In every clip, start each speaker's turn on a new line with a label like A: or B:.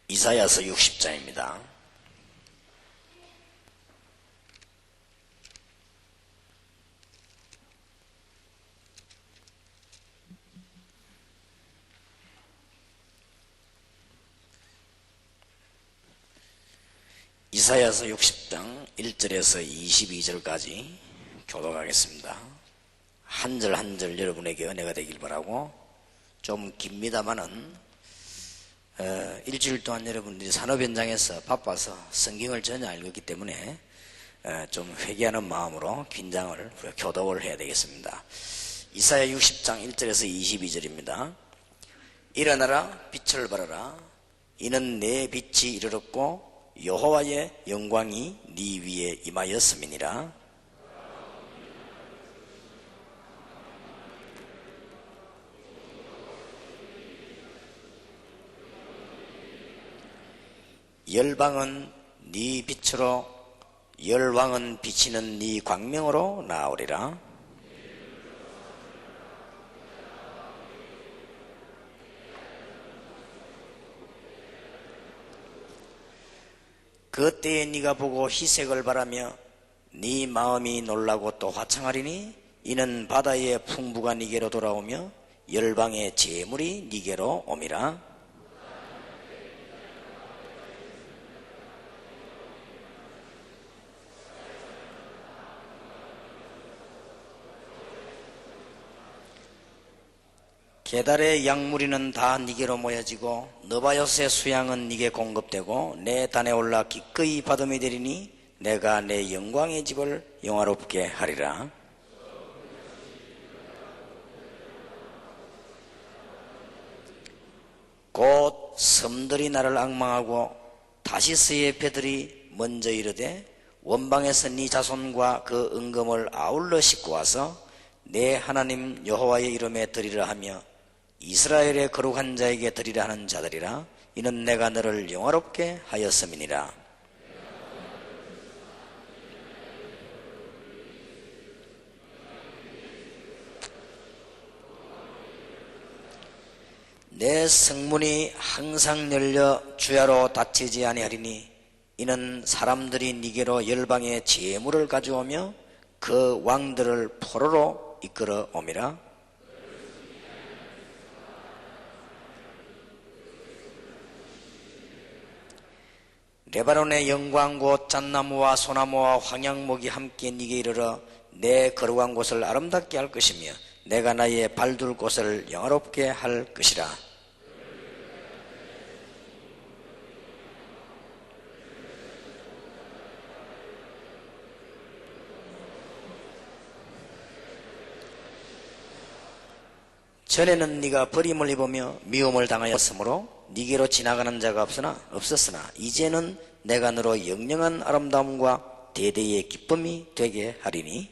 A: 이사야서 60장입니다. 이사야서 60장 1절에서 22절까지 교독하겠습니다. 한 절 한 절 여러분에게 은혜가 되길 바라고, 좀 깁니다마는 일주일 동안 여러분들이 산업 현장에서 바빠서 성경을 전혀 안 읽었기 때문에 좀 회개하는 마음으로 긴장을 교독을 해야 되겠습니다. 이사야 60장 1절에서 22절입니다. 일어나라, 빛을 발하라. 이는 내 빛이 이르렀고 여호와의 영광이 네 위에 임하였음이니라. 열방은 네 빛으로, 열왕은 비치는 네 광명으로 나오리라. 그 때에 네가 보고 희색을 바라며 네 마음이 놀라고 또 화창하리니, 이는 바다의 풍부가 네게로 돌아오며 열방의 재물이 네게로 옴이라. 게달의 양무리는 다 네게로 모여지고 느바요스의 수양은 네게 공급되고 내 단에 올라 기꺼이 받음이 되리니 내가 내 영광의 집을 영화롭게 하리라. 곧 섬들이 나를 앙망하고 다시스의 배들이 먼저 이르되, 원방에서 네 자손과 그 은금을 아울러 싣고 와서 내 하나님 여호와의 이름에 드리라 하며 이스라엘의 거룩한 자에게 드리라 하는 자들이라. 이는 내가 너를 영화롭게 하였음이니라. 내 성문이 항상 열려 주야로 닫히지 아니하리니, 이는 사람들이 네게로 열방의 재물을 가져오며 그 왕들을 포로로 이끌어 옴이라. 레바논의 영광 곧 잣나무와 소나무와 황양목이 함께 네게 이르러 내 거룩한 곳을 아름답게 할 것이며 내가 나의 발둘 곳을 영화롭게 할 것이라. 전에는 네가 버림을 입으며 미움을 당하였으므로 네게로 지나가는 자가 없었으나 이제는 내가 너로 영영한 아름다움과 대대의 기쁨이 되게 하리니,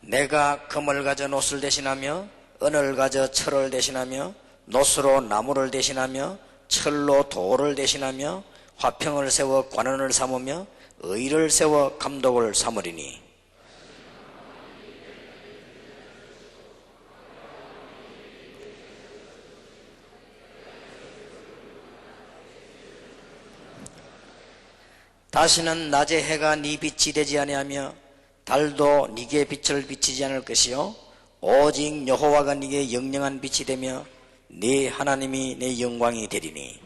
A: 내가 금을 가져 노스를 대신하며 은을 가져 철을 대신하며 노스로 나무를 대신하며 철로 돌을 대신하며 화평을 세워 관원을 삼으며 의를 세워 감독을 삼으리니, 다시는 낮에 해가 네 빛이 되지 아니하며 달도 네게 빛을 비치지 않을 것이요 오직 여호와가 네게 영영한 빛이 되며 네 하나님이 내 영광이 되리니,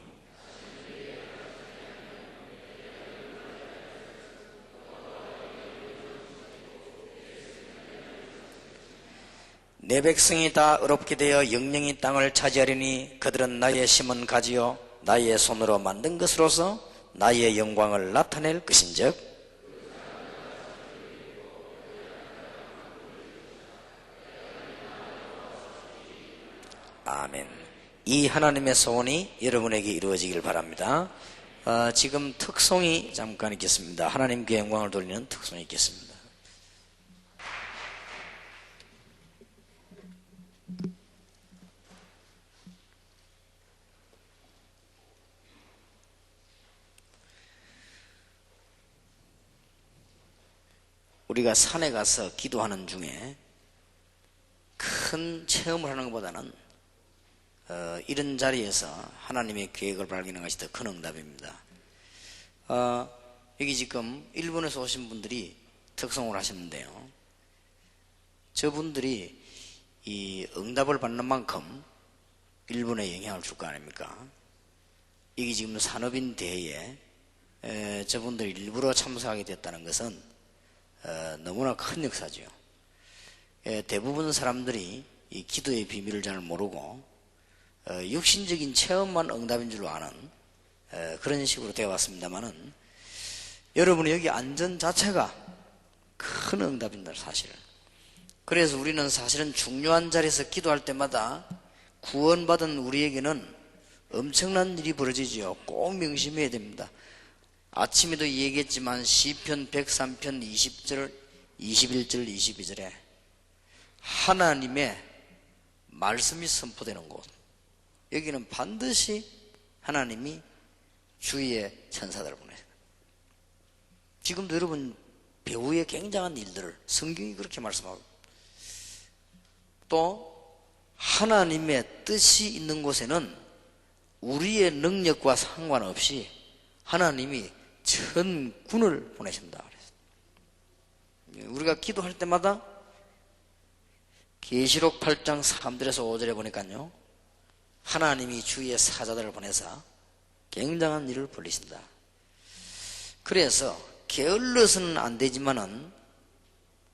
A: 내 백성이 다 의롭게 되어 영영이 땅을 차지하리니, 그들은 나의 심은 가지요 나의 손으로 만든 것으로서 나의 영광을 나타낼 것인즉, 아멘. 이 하나님의 소원이 여러분에게 이루어지길 바랍니다. 지금 특송이 잠깐 있겠습니다. 하나님께 영광을 돌리는 특송이 있겠습니다. 우리가 산에 가서 기도하는 중에 큰 체험을 하는 것보다는 이런 자리에서 하나님의 계획을 발견하는 것이 더 큰 응답입니다. 여기 지금 일본에서 오신 분들이 특송을 하셨는데요, 저분들이 이 응답을 받는 만큼 일본에 영향을 줄 거 아닙니까? 이게 지금 산업인 대회에 저분들이 일부러 참석하게 됐다는 것은 너무나 큰 역사죠. 대부분 사람들이 이 기도의 비밀을 잘 모르고 육신적인 체험만 응답인 줄로 아는 그런 식으로 되어 왔습니다만은, 여러분이 여기 앉은 자체가 큰 응답입니다, 사실. 그래서 우리는 사실은 중요한 자리에서 기도할 때마다 구원받은 우리에게는 엄청난 일이 벌어지지요. 꼭 명심해야 됩니다. 아침에도 얘기했지만 시편 103편 20절, 21절, 22절에 하나님의 말씀이 선포되는 곳, 여기는 반드시 하나님이 주의 천사들을 보내요. 지금도 여러분 배후의 굉장한 일들을 성경이 그렇게 말씀하고, 또 하나님의 뜻이 있는 곳에는 우리의 능력과 상관없이 하나님이 천군을 보내신다. 우리가 기도할 때마다 계시록 8장 3절에서 5절에 보니까요, 하나님이 주의 사자들을 보내서 굉장한 일을 벌리신다. 그래서 게을러서는 안 되지만은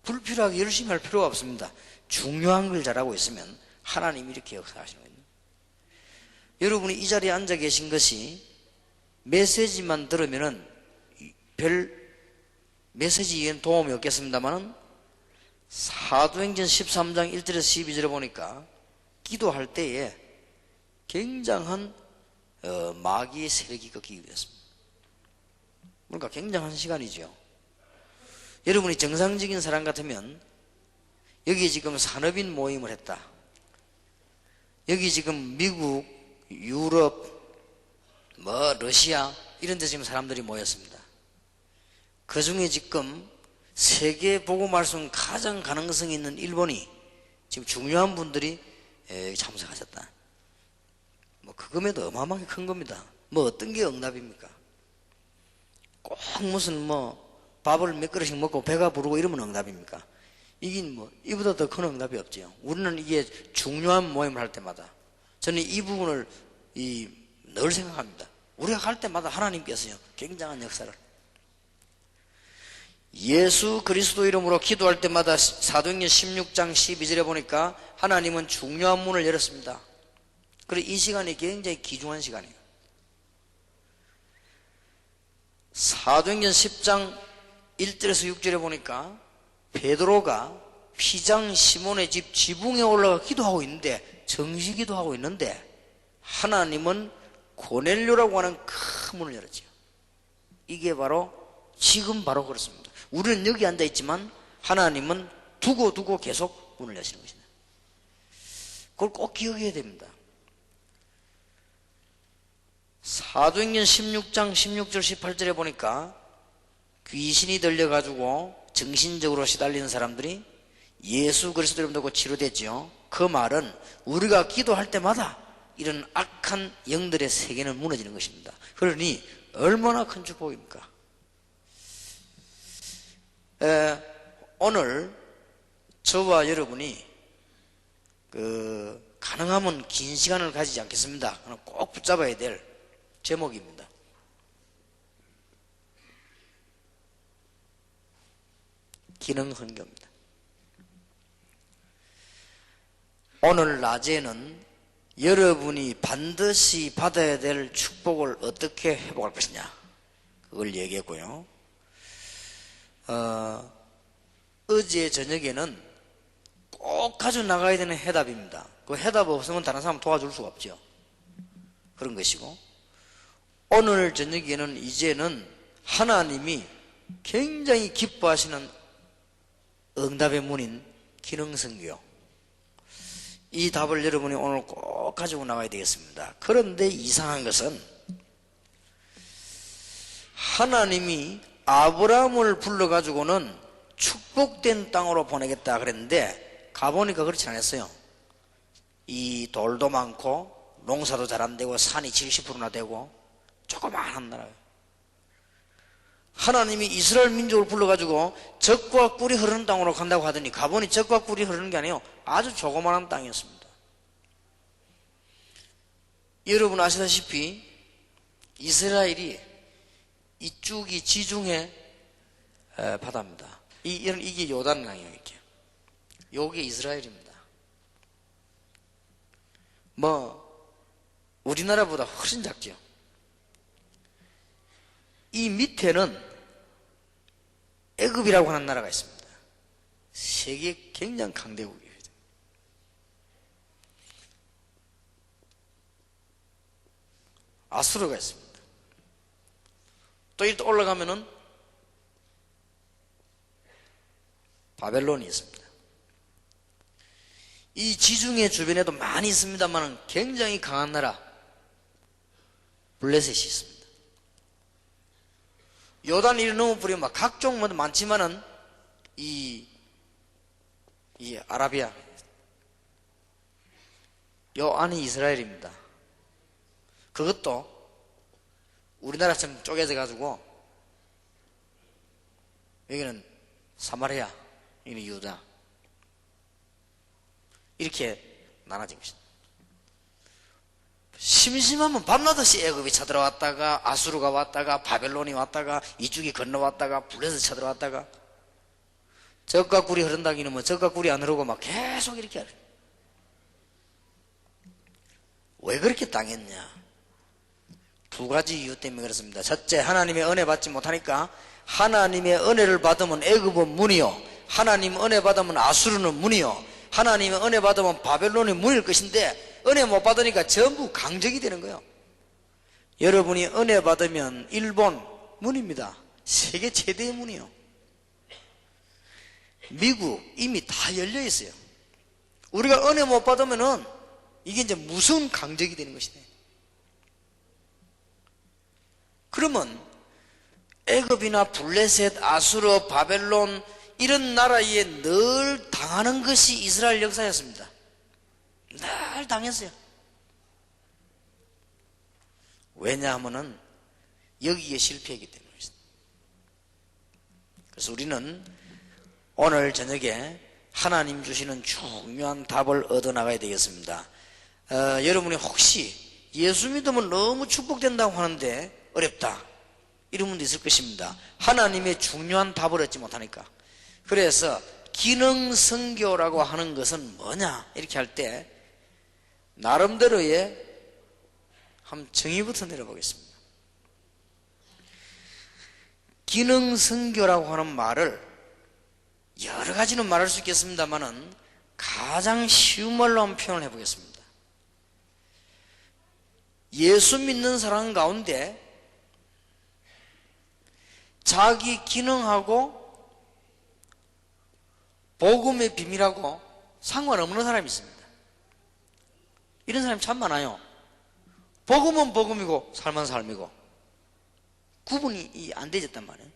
A: 불필요하게 열심히 할 필요가 없습니다. 중요한 걸 잘하고 있으면 하나님이 이렇게 역사하시는 거예요. 여러분이 이 자리에 앉아 계신 것이 메시지만 들으면은 별 메시지 이외엔 도움이 없겠습니다만은, 사도행전 13장 1절에서 12절에 보니까 기도할 때에 굉장한 마귀의 세력이 꺾이게 되었습니다. 그러니까 굉장한 시간이죠. 여러분이 정상적인 사람 같으면 여기 지금 산업인 모임을 했다, 여기 지금 미국, 유럽, 러시아 이런 데 지금 사람들이 모였습니다. 그 중에 지금 세계 복음 말씀 가장 가능성이 있는 일본이 지금 중요한 분들이 참석하셨다. 그금에도 어마어마하게 큰 겁니다. 어떤 게 응답입니까? 꼭 무슨 밥을 몇 그릇씩 먹고 배가 부르고 이러면 응답입니까? 이긴 이보다 더 큰 응답이 없지요. 우리는 이게 중요한 모임을 할 때마다 저는 이 부분을 늘 생각합니다. 우리가 갈 때마다 하나님께서요 굉장한 역사를, 예수 그리스도 이름으로 기도할 때마다 사도행전 16장 12절에 보니까 하나님은 중요한 문을 열었습니다. 그리고 이 시간이 굉장히 귀중한 시간이에요. 사도행전 10장 1절에서 6절에 보니까 베드로가 피장 시몬의 집 지붕에 올라가 기도하고 있는데, 정시 기도하고 있는데 하나님은 고넬료라고 하는 큰 문을 열었죠. 이게 바로 지금 바로 그렇습니다. 우리는 여기 앉아 있지만 하나님은 두고 계속 문을 여시는 것입니다. 그걸 꼭 기억해야 됩니다. 사도행전 16장 16절 18절에 보니까 귀신이 들려가지고 정신적으로 시달리는 사람들이 예수 그리스도 이름 듣고 치료됐죠. 그 말은 우리가 기도할 때마다 이런 악한 영들의 세계는 무너지는 것입니다. 그러니 얼마나 큰 축복입니까? 오늘 저와 여러분이 가능하면 긴 시간을 가지지 않겠습니다. 꼭 붙잡아야 될 제목입니다. 기능헌교입니다. 오늘 낮에는 여러분이 반드시 받아야 될 축복을 어떻게 회복할 것이냐, 그걸 얘기했고요. 어제 저녁에는 꼭 가지고 나가야 되는 해답입니다. 그 해답 없으면 다른 사람 도와줄 수가 없죠. 그런 것이고, 오늘 저녁에는 이제는 하나님이 굉장히 기뻐하시는 응답의 문인 기능선교, 이 답을 여러분이 오늘 꼭 가지고 나가야 되겠습니다. 그런데 이상한 것은 하나님이 아브라함을 불러가지고는 축복된 땅으로 보내겠다 그랬는데 가보니까 그렇지 않았어요. 이 돌도 많고 농사도 잘 안 되고 산이 70%나 되고 조그마한 나라예요. 하나님이 이스라엘 민족을 불러가지고 젖과 꿀이 흐르는 땅으로 간다고 하더니 가보니 젖과 꿀이 흐르는 게 아니에요. 아주 조그마한 땅이었습니다. 여러분 아시다시피 이스라엘이 이쪽이 지중해 바다입니다. 이게 요단강이에요. 이렇게. 요게 이스라엘입니다. 우리나라보다 훨씬 작죠. 이 밑에는 애굽이라고 하는 나라가 있습니다. 세계 굉장히 강대국이에요. 아수르가 있습니다. 또 이렇게 올라가면은 바벨론이 있습니다. 이 지중해 주변에도 많이 있습니다만 굉장히 강한 나라 블레셋이 있습니다. 요단 이리 넘어버리면 막 각종 많지만은 이 아라비아 요 안이 이스라엘입니다. 그것도 우리나라처럼 쪼개져 가지고 여기는 사마리아, 여기는 유다 이렇게 나눠진 것입니다. 심심하면 밤낮없이 애굽이 쳐들어왔다가 아수르가 왔다가 바벨론이 왔다가 이쪽이 건너왔다가 블레셋 쳐들어왔다가 젖과 꿀이 흐른다기는 젖과 꿀이 안 흐르고 막 계속 이렇게 하래. 왜 그렇게 당했냐? 두 가지 이유 때문에 그렇습니다. 첫째, 하나님의 은혜 받지 못하니까 하나님의 은혜를 받으면 애굽은 문이요, 하나님 은혜 받으면 아수르는 문이요, 하나님의 은혜 받으면 바벨론이 문일 것인데 은혜 못 받으니까 전부 강적이 되는 거예요. 여러분이 은혜 받으면 일본 문입니다. 세계 최대의 문이요. 미국 이미 다 열려 있어요. 우리가 은혜 못 받으면은 이게 이제 무슨 강적이 되는 것이네. 그러면 애굽이나 블레셋, 아수르, 바벨론 이런 나라에 늘 당하는 것이 이스라엘 역사였습니다. 늘 당했어요. 왜냐하면은 여기에 실패했기 때문입니다. 그래서 우리는 오늘 저녁에 하나님 주시는 중요한 답을 얻어나가야 되겠습니다. 여러분이 혹시 예수 믿으면 너무 축복된다고 하는데 어렵다 이런 분도 있을 것입니다. 하나님의 중요한 답을 얻지 못하니까. 그래서 기능선교라고 하는 것은 뭐냐 이렇게 할 때 나름대로의 한 정의부터 내려보겠습니다. 기능선교라고 하는 말을 여러 가지는 말할 수 있겠습니다만은 가장 쉬운 말로 한번 표현을 해보겠습니다. 예수 믿는 사람 가운데 자기 기능하고 복음의 비밀하고 상관없는 사람이 있습니다. 이런 사람이 참 많아요. 복음은 복음이고 삶은 삶이고 구분이 안 되졌단 말이에요.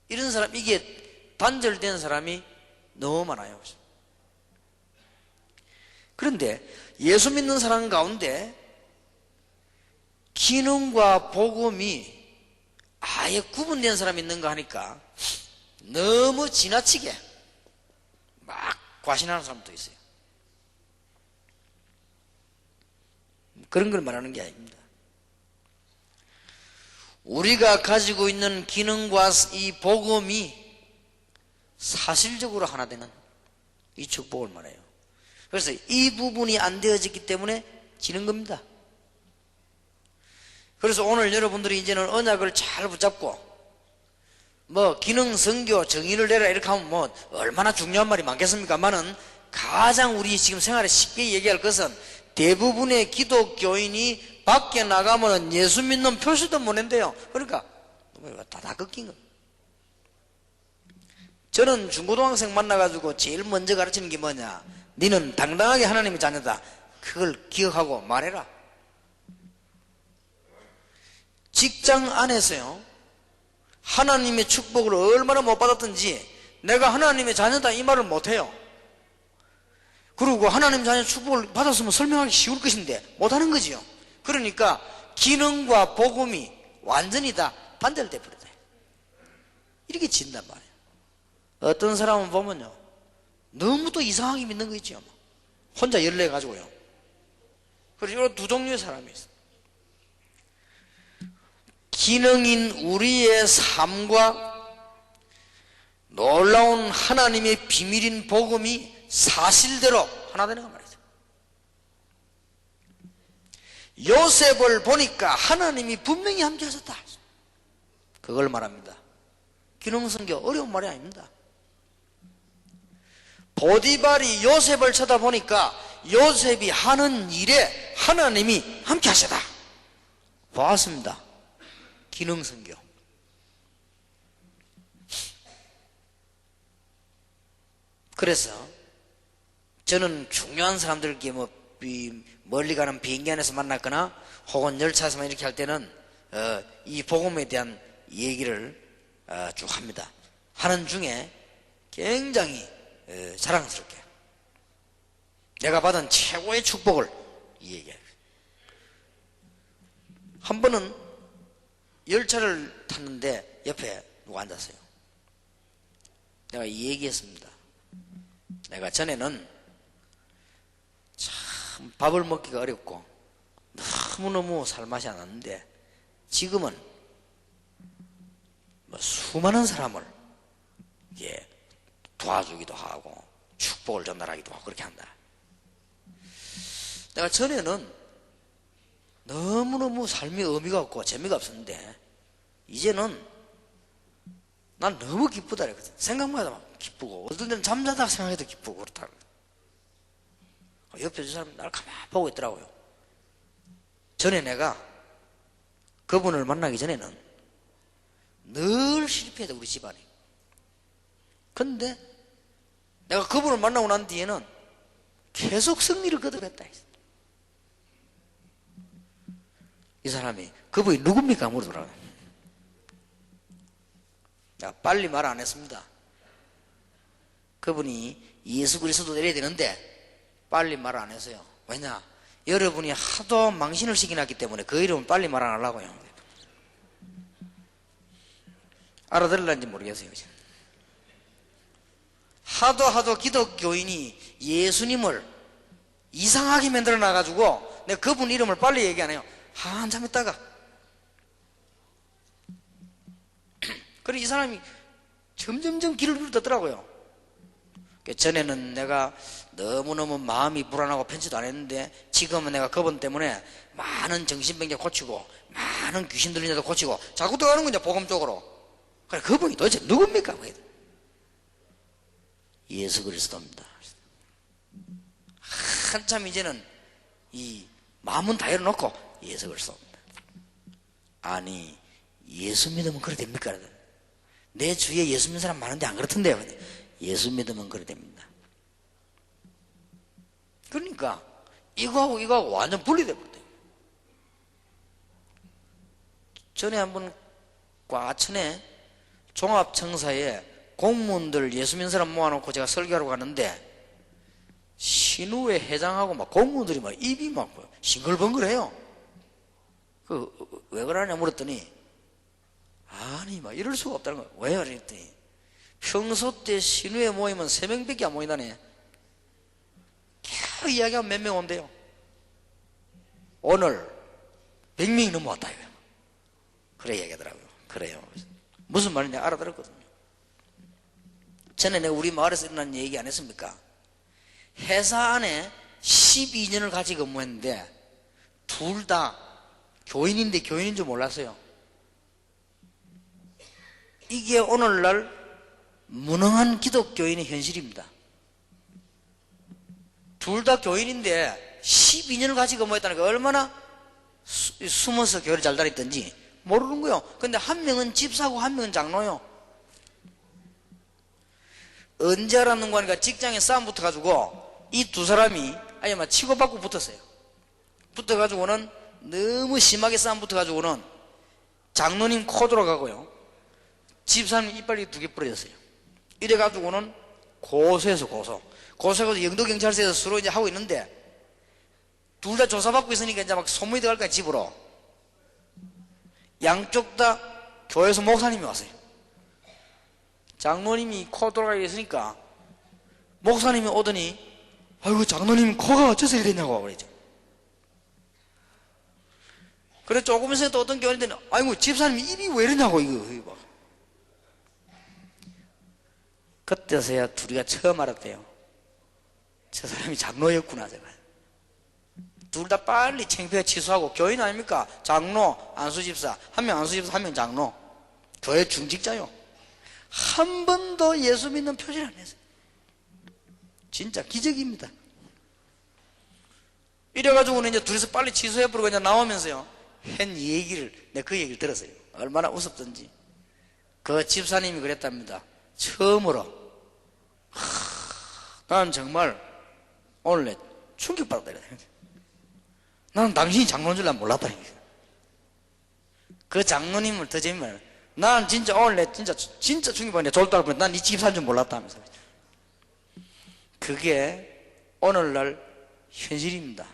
A: 이런 사람, 이게 단절된 사람이 너무 많아요. 그런데 예수 믿는 사람 가운데 기능과 복음이 아예 구분된 사람이 있는가 하니까 너무 지나치게 막 과신하는 사람도 있어요. 그런 걸 말하는 게 아닙니다. 우리가 가지고 있는 기능과 이 복음이 사실적으로 하나 되는 이 축복을 말해요. 그래서 이 부분이 안 되어졌기 때문에 지는 겁니다. 그래서 오늘 여러분들이 이제는 언약을 잘 붙잡고 기능 선교 정의를 내라 이렇게 하면 얼마나 중요한 말이 많겠습니까만은 가장 우리 지금 생활에 쉽게 얘기할 것은 대부분의 기독교인이 밖에 나가면 예수 믿는 표시도 못 낸대요. 그러니까 다 꺾인 거예요. 저는 중고등학생 만나가지고 제일 먼저 가르치는 게 뭐냐, 너는 당당하게 하나님의 자녀다, 그걸 기억하고 말해라. 직장 안에서요 하나님의 축복을 얼마나 못 받았든지 내가 하나님의 자녀다 이 말을 못해요. 그리고 하나님 자녀 축복을 받았으면 설명하기 쉬울 것인데 못하는 거지요. 그러니까 기능과 복음이 완전히 다 반대로 돼버려요. 이렇게 진단 말이에요. 어떤 사람은 보면요, 너무 또 이상하게 믿는 거 있죠. 혼자 열내 가지고요. 그래서 이런 두 종류의 사람이 있어요. 기능인 우리의 삶과 놀라운 하나님의 비밀인 복음이 사실대로 하나 되는 거 말이죠. 요셉을 보니까 하나님이 분명히 함께 하셨다. 그걸 말합니다. 기능성교 어려운 말이 아닙니다. 보디발이 요셉을 쳐다보니까 요셉이 하는 일에 하나님이 함께 하시다. 보았습니다. 기능성교. 그래서 저는 중요한 사람들께 멀리 가는 비행기 안에서 만났거나 혹은 열차에서만 이렇게 할 때는 이 복음에 대한 얘기를 쭉 합니다. 하는 중에 굉장히 자랑스럽게 내가 받은 최고의 축복을 얘기해요. 한 번은 열차를 탔는데 옆에 누가 앉았어요. 내가 이 얘기했습니다. 내가 전에는 참 밥을 먹기가 어렵고 너무너무 살맛이 안 났는데 지금은 수많은 사람을 도와주기도 하고 축복을 전달하기도 하고 그렇게 한다. 내가 전에는 너무너무 삶의 의미가 없고 재미가 없었는데 이제는 난 너무 기쁘다 그랬거든. 생각만 해도 막 기쁘고 어떤 때는 잠자다가 생각해도 기쁘고 그렇다. 옆에 저 사람이 나를 가만히 보고 있더라고요. 전에 내가 그분을 만나기 전에는 늘 실패했다 우리 집안이. 근데 내가 그분을 만나고 난 뒤에는 계속 승리를 거듭했다. 이 사람이 그분이 누굽니까 물어보더라고요. 내가 빨리 말 안 했습니다. 그분이 예수 그리스도 내려야 되는데 빨리 말 안 했어요. 왜냐? 여러분이 하도 망신을 시켜놨기 때문에 그 이름은 빨리 말 안 하려고요. 알아들을는지 모르겠어요. 하도 기독교인이 예수님을 이상하게 만들어 놔가지고 내가 그분 이름을 빨리 얘기 안 해요. 한참 있다가 그래 이 사람이 점점점 길을 잃었더라고요. 전에는 내가 너무너무 마음이 불안하고 편지도 안 했는데 지금은 내가 그분 때문에 많은 정신병자 고치고 많은 귀신 들린 자도 고치고 자꾸 들어가는 거냐 복음 쪽으로. 그래 그분이 도대체 누굽니까? 예수 그리스도입니다. 한참 이제는 이 마음은 다 열어놓고 예수 그리스도입니다. 아니 예수 믿으면 그래 됩니까? 내 주위에 예수 믿는 사람 많은데 안 그렇던데요. 예수 믿으면 그래 됩니다. 그러니까 이거하고 완전 분리돼 버려요. 전에 한번 과천에 종합청사에 공무원들 예수 믿는 사람 모아놓고 제가 설교하러 가는데 신우회 회장하고 막 공무원들이 막 입이 막 싱글벙글해요. 왜 그러냐 물었더니 아니 막 이럴 수가 없다는 거예요. 왜요? 그랬더니 평소 때 신우회 모이면 3명밖에 안 모이다네. 겨우 이야기하면 몇 명 온대요. 오늘 100명이 넘어왔다 이거예요. 그래 얘기하더라고요. 그래요. 무슨 말인지 알아들었거든요. 전에 내가 우리 마을에서 일어난 얘기 안 했습니까? 회사 안에 12년을 같이 근무했는데 둘 다 교인인데 교인인 줄 몰랐어요. 이게 오늘날 무능한 기독교인의 현실입니다. 둘 다 교인인데 12년을 같이 근무했다는 게 얼마나 숨어서 교회를 잘 다녔던지 모르는 거예요. 근데 한 명은 집사고 한 명은 장로요. 언제 알았는가 하니까 직장에 싸움 붙어가지고 이 두 사람이 아니 막 치고받고 붙었어요. 붙어가지고는 너무 심하게 싸움 붙어가지고는 장로님 코 돌아가고요. 집사님 이빨이 2개 부러졌어요. 이래가지고는 고소해서 고소해서 영도경찰서에서 서로 이제 하고 있는데, 둘 다 조사받고 있으니까 이제 막 소문이 들어갈 거야, 집으로. 양쪽 다 교회에서 목사님이 왔어요. 장로님이 코 돌아가게 있으니까 목사님이 오더니, 아이고 장로님 코가 어째서 이랬냐고 그러죠. 그래 조금 있으면 또 어떤 교회인데, 아이고 집사님 입이 왜 이러냐고 이거. 그때서야 둘이가 처음 알았대요. 저 사람이 장로였구나. 제가 둘 다 빨리 창피해 취소하고, 교인 아닙니까? 장로, 안수집사, 한 명 안수집사, 한 명 장로, 교회 중직자요. 한 번도 예수 믿는 표시를 안 했어요. 진짜 기적입니다. 이래가지고는 이제 둘이서 빨리 취소해버리고 이제 나오면서요, 한 얘기를, 내가 그 얘기를 들었어요. 얼마나 우습던지. 그 집사님이 그랬답니다. 처음으로, 난 정말 오늘 내 충격받았다. 나는 당신이 장로인 줄 난 몰랐다니까. 그 장로님을 더 재미만, 난 진짜 오늘 내 진짜 충격받네. 졸다가 보니 난 이 집사인 줄 몰랐다면서. 그게 오늘날 현실입니다.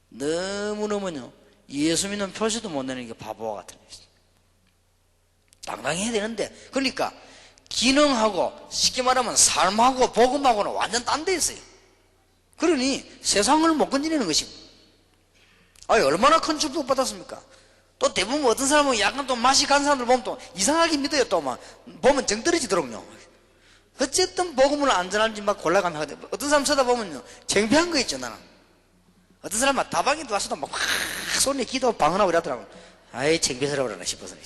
A: 너무너무요, 예수 믿는 표시도 못 내는 게 바보와 같은 것이죠. 당당히 해야 되는데, 그러니까 기능하고 쉽게 말하면 삶하고 복음하고는 완전 딴 데 있어요. 그러니 세상을 못 건지내는 것이고, 얼마나 큰 축복 받았습니까? 또 대부분 어떤 사람은 약간 또 맛이 간 사람들 보면 또 이상하게 믿어요. 또 막 보면 정 떨어지더라고요. 어쨌든 복음을 안전한지 막 골라가며 하거든요. 어떤 사람 쳐다보면요, 창피한 거 있죠. 나는 어떤 사람은 다방에도 와서도 막 손에 기도 방언하고 이러더라고요. 아이 창피스러워라 싶어서.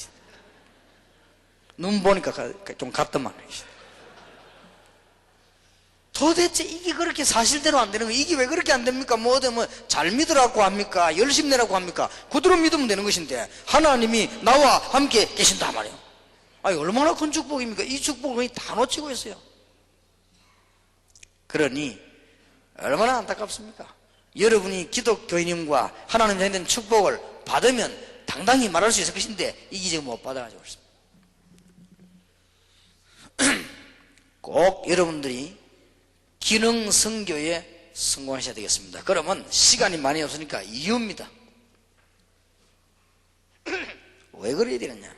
A: 눈 보니까 좀 같더만. 도대체 이게 그렇게 사실대로 안 되는 거예요. 이게 왜 그렇게 안 됩니까? 뭐 잘 믿으라고 합니까? 열심 내라고 합니까? 그대로 믿으면 되는 것인데, 하나님이 나와 함께 계신다 말이에요. 얼마나 큰 축복입니까? 이 축복을 다 놓치고 있어요. 그러니 얼마나 안타깝습니까? 여러분이 기독교인님과 하나님 생긴 축복을 받으면 당당히 말할 수 있을 것인데, 이게 지금 못 받아가지고 있습니다. 꼭 여러분들이 기능 선교에 성공하셔야 되겠습니다. 그러면 시간이 많이 없으니까 이유입니다. 왜 그래야 되느냐?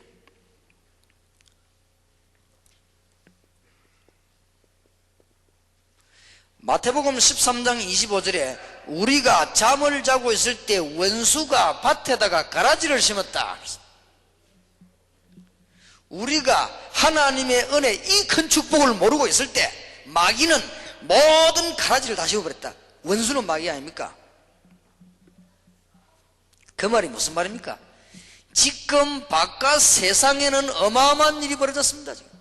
A: 마태복음 13장 25절에 우리가 잠을 자고 있을 때 원수가 밭에다가 가라지를 심었다. 우리가 하나님의 은혜 이 큰 축복을 모르고 있을 때 마귀는 모든 가라지를 다 씌워버렸다. 원수는 마귀 아닙니까? 그 말이 무슨 말입니까? 지금 바깥 세상에는 어마어마한 일이 벌어졌습니다. 지금.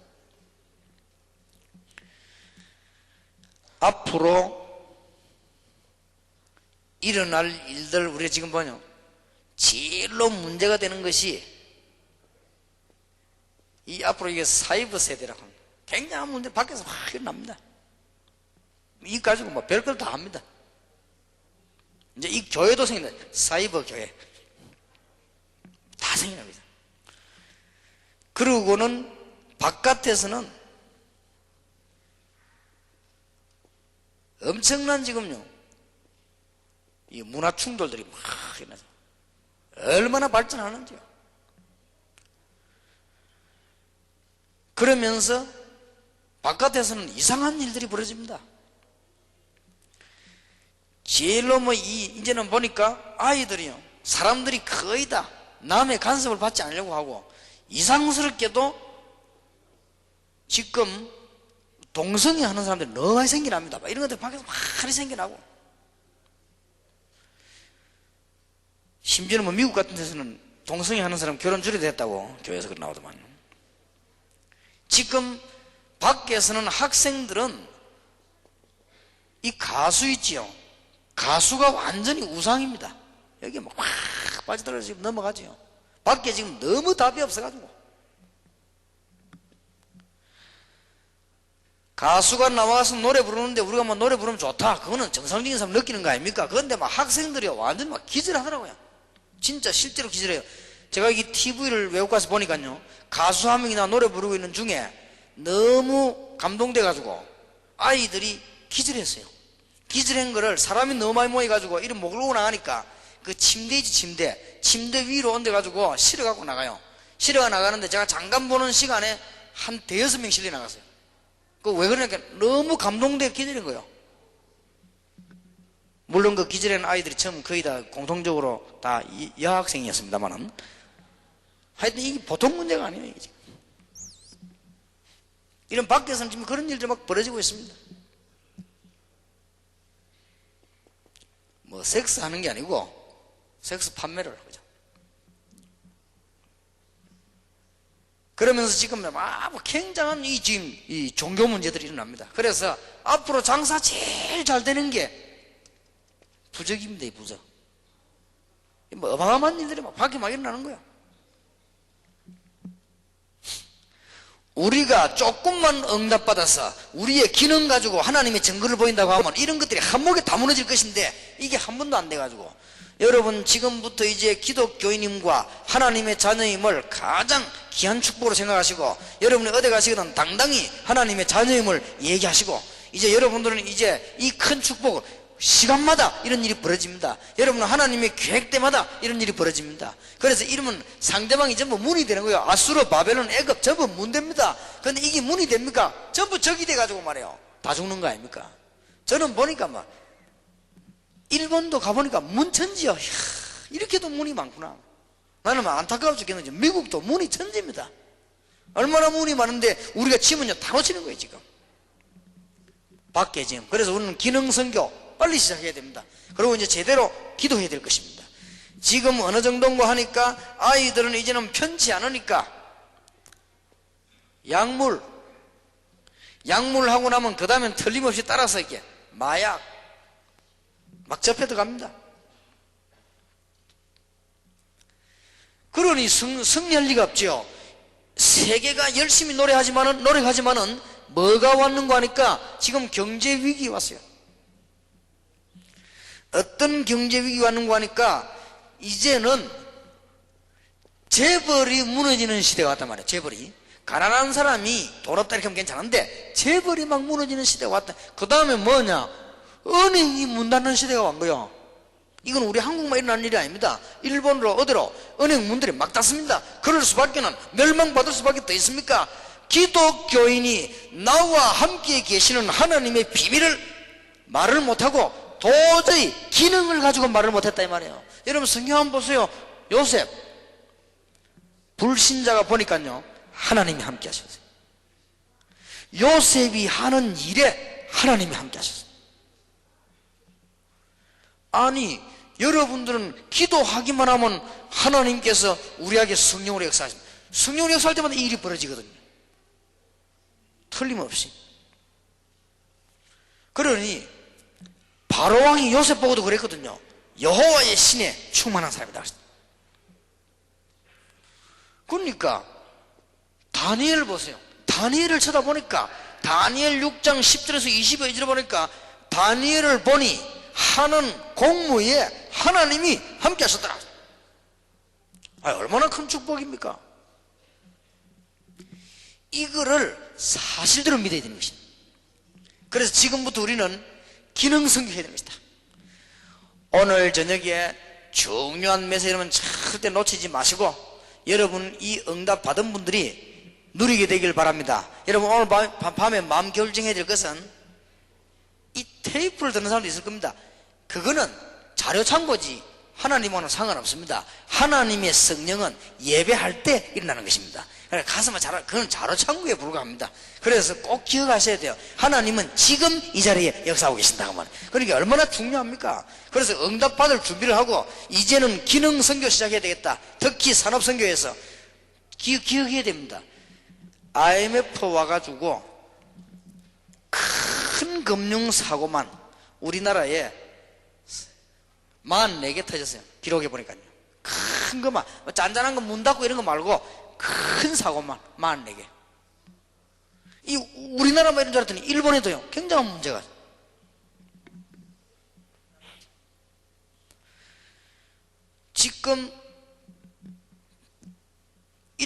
A: 앞으로 일어날 일들, 우리가 지금 보냐, 제일로 문제가 되는 것이 이 앞으로 이게 사이버 세대라고 합니다. 굉장한 문제 밖에서 막 일어납니다. 이 가지고 뭐 별걸 다 합니다. 이제 이 교회도 생긴다. 사이버 교회 다 생깁니다. 그러고는 바깥에서는 엄청난 지금요, 이 문화 충돌들이 막 일어나죠. 얼마나 발전하는지요. 그러면서 바깥에서는 이상한 일들이 벌어집니다. 제일로 이제는 보니까 아이들이요, 사람들이 거의 다 남의 간섭을 받지 않으려고 하고, 이상스럽게도 지금 동성애 하는 사람들이 너무 많이 생겨납니다. 이런 것들 밖에서 많이 생겨나고, 심지어는 뭐 미국 같은 데서는 동성애 하는 사람 결혼 줄여야 됐다고 교회에서 나오더만요. 지금 밖에서는 학생들은 이 가수 있지요, 가수가 완전히 우상입니다. 여기 막 빠져들어서 지금 넘어가죠. 밖에 지금 너무 답이 없어가지고, 가수가 나와서 노래 부르는데 우리가 뭐 노래 부르면 좋다, 그거는 정상적인 사람 느끼는 거 아닙니까? 그런데 막 학생들이 완전히 막 기절하더라고요. 진짜 실제로 기절해요. 제가 이 TV를 외국 가서 보니까요, 가수 한 명이나 노래 부르고 있는 중에 너무 감동돼가지고 아이들이 기절했어요. 기절한 거를 사람이 너무 많이 모여가지고 이런 못 끌고 나가니까 그 침대이지 침대 위로 얹어가지고 실어갖고 나가요. 실어가 나가는데 제가 잠깐 보는 시간에 한 대여섯 명 실려 나갔어요. 그 왜 그러냐니까 너무 감동돼 기절한 거예요. 물론 그 기절한 아이들이 처음 거의 다 공통적으로 다 여학생이었습니다만은 하여튼 이게 보통 문제가 아니에요. 이게 지금. 이런 밖에서는 지금 그런 일들이 막 벌어지고 있습니다. 뭐 섹스 하는 게 아니고 섹스 판매를 하죠. 그러면서 지금 막 굉장한 지금 이 종교 문제들이 일어납니다. 그래서 앞으로 장사 제일 잘 되는 게 부적입니다. 이 부적. 뭐 어마어마한 일들이 막 밖에 막 일어나는 거야. 우리가 조금만 응답받아서 우리의 기능 가지고 하나님의 증거를 보인다고 하면 이런 것들이 한목에 다 무너질 것인데 이게 한 번도 안 돼가지고 여러분 지금부터 이제 기독교인임과 하나님의 자녀임을 가장 귀한 축복으로 생각하시고 여러분이 어디 가시거든 당당히 하나님의 자녀임을 얘기하시고 이제 여러분들은 이제 이 큰 축복을 시간마다 이런 일이 벌어집니다. 여러분은 하나님의 계획 때마다 이런 일이 벌어집니다. 그래서 이러면 상대방이 전부 문이 되는 거예요. 아수르, 바벨론, 애굽 전부 문 됩니다. 그런데 이게 문이 됩니까? 전부 적이 돼가지고 말이에요. 다 죽는 거 아닙니까? 저는 보니까 막 일본도 가보니까 문천지요. 이야, 이렇게도 문이 많구나. 나는 막 안타까워 죽겠는지 미국도 문이 천지입니다. 얼마나 문이 많은데 우리가 치면요 다 놓치는 거예요 지금. 밖에 지금. 그래서 우리는 기능선교 빨리 시작해야 됩니다. 그리고 이제 제대로 기도해야 될 것입니다. 지금 어느 정도인가 하니까 아이들은 이제는 편치 않으니까 약물하고 나면 그 다음엔 틀림없이 따라서 이렇게 마약 막 접해 들어갑니다. 그러니 승리할 리가 없죠. 세계가 열심히 노력하지만은 뭐가 왔는가 하니까 지금 경제 위기 왔어요. 어떤 경제 위기 왔는가 하니까 이제는 재벌이 무너지는 시대가 왔단 말이에요. 재벌이 가난한 사람이 돈 없다 이렇게 하면 괜찮은데 재벌이 막 무너지는 시대가 왔다. 그 다음에 뭐냐? 은행이 문 닫는 시대가 온 거예요. 이건 우리 한국만 일어나는 일이 아닙니다. 일본으로 어디로 은행 문들이 막 닫습니다. 그럴 수밖에는 멸망받을 수밖에 더 있습니까? 기독교인이 나와 함께 계시는 하나님의 비밀을 말을 못하고 도저히 기능을 가지고 말을 못했다 이 말이에요. 여러분 성경 한번 보세요. 요셉 불신자가 보니까요 하나님이 함께 하셨어요. 요셉이 하는 일에 하나님이 함께 하셨어요. 아니 여러분들은 기도하기만 하면 하나님께서 우리에게 성령으로 역사하십니다. 성령으로 역사할 때마다 이 일이 벌어지거든요. 틀림없이. 그러니 바로왕이 요셉 보고도 그랬거든요. 여호와의 신에 충만한 사람이다. 그러니까 다니엘을 보세요. 다니엘을 쳐다보니까 다니엘 6장 10절에서 22절을 보니까 다니엘을 보니 하는 공무에 하나님이 함께 하셨더라. 얼마나 큰 축복입니까? 이거를 사실대로 믿어야 되는 것입니다. 그래서 지금부터 우리는 기능 성교해야 됩니다. 오늘 저녁에 중요한 메시지 여러분 절대 놓치지 마시고 여러분 이 응답 받은 분들이 누리게 되길 바랍니다. 여러분 오늘 밤에 마음 결정해야 될 것은 이 테이프를 듣는 사람도 있을 겁니다. 그거는 자료 참고지 하나님과는 상관없습니다. 하나님의 성령은 예배할 때 일어나는 것입니다. 그러니까 가슴을 그건 자료 참고에 불과합니다. 그래서 꼭 기억하셔야 돼요. 하나님은 지금 이 자리에 역사하고 계신다고 말이에요. 그러니까 얼마나 중요합니까? 그래서 응답받을 준비를 하고 이제는 기능 선교 시작해야 되겠다. 특히 산업 선교에서 기억해야 됩니다. IMF 와가지고 큰 금융사고만 우리나라에 44개 터졌어요. 기록해 보니까요. 큰 것만 짠짠한 거 문 닫고 이런 거 말고 큰 사고만 44개. 이 우리나라만 이런 줄 알았더니 일본에도요 굉장한 문제가. 지금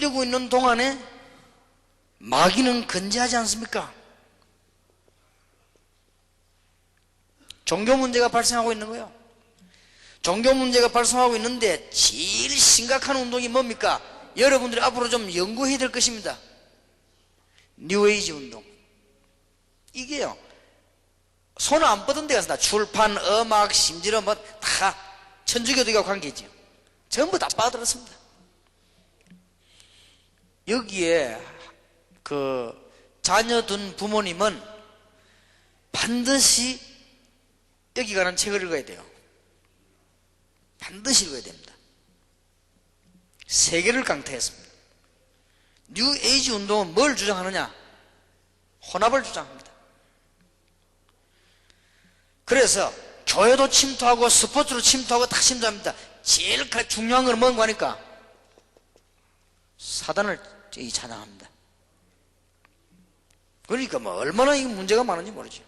A: 이러고 있는 동안에 마귀는 건재하지 않습니까? 종교 문제가 발생하고 있는 거예요. 종교 문제가 발생하고 있는데 제일 심각한 운동이 뭡니까? 여러분들이 앞으로 좀 연구해야 될 것입니다. 뉴에이지 운동. 이게요, 손 안 뻗은 데가 있습니다. 출판, 음악, 심지어 뭐 다 천주교도가 관계죠. 전부 다 빠들었습니다. 여기에 그 자녀 둔 부모님은 반드시 여기 관한 책을 읽어야 돼요. 반드시 읽어야 됩니다. 세계를 강타했습니다. 뉴에이지 운동은 뭘 주장하느냐? 혼합을 주장합니다. 그래서 교회도 침투하고 스포츠로 침투하고 다 침투합니다. 제일 중요한 건 뭔가 하니까 사단을 찬양합니다. 그러니까 뭐 얼마나 이 문제가 많은지 모르죠.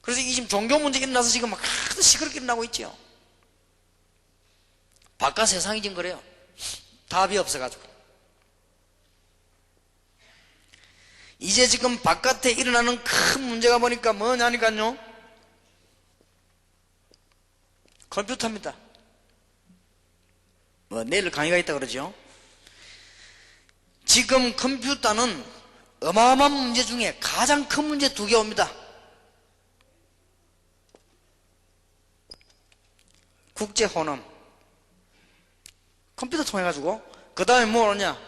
A: 그래서 이 지금 종교 문제 일어나서 지금 막 하도 시끄럽게 일어나고 있죠. 바깥 세상이 지금 그래요. 답이 없어가지고. 이제 지금 바깥에 일어나는 큰 문제가 보니까 뭐냐니까요, 컴퓨터입니다. 뭐 내일 강의가 있다 그러죠. 지금 컴퓨터는 어마어마한 문제 중에 가장 큰 문제 두 개 옵니다. 국제 혼험, 컴퓨터 통해 가지고, 그 다음에 뭐 오냐,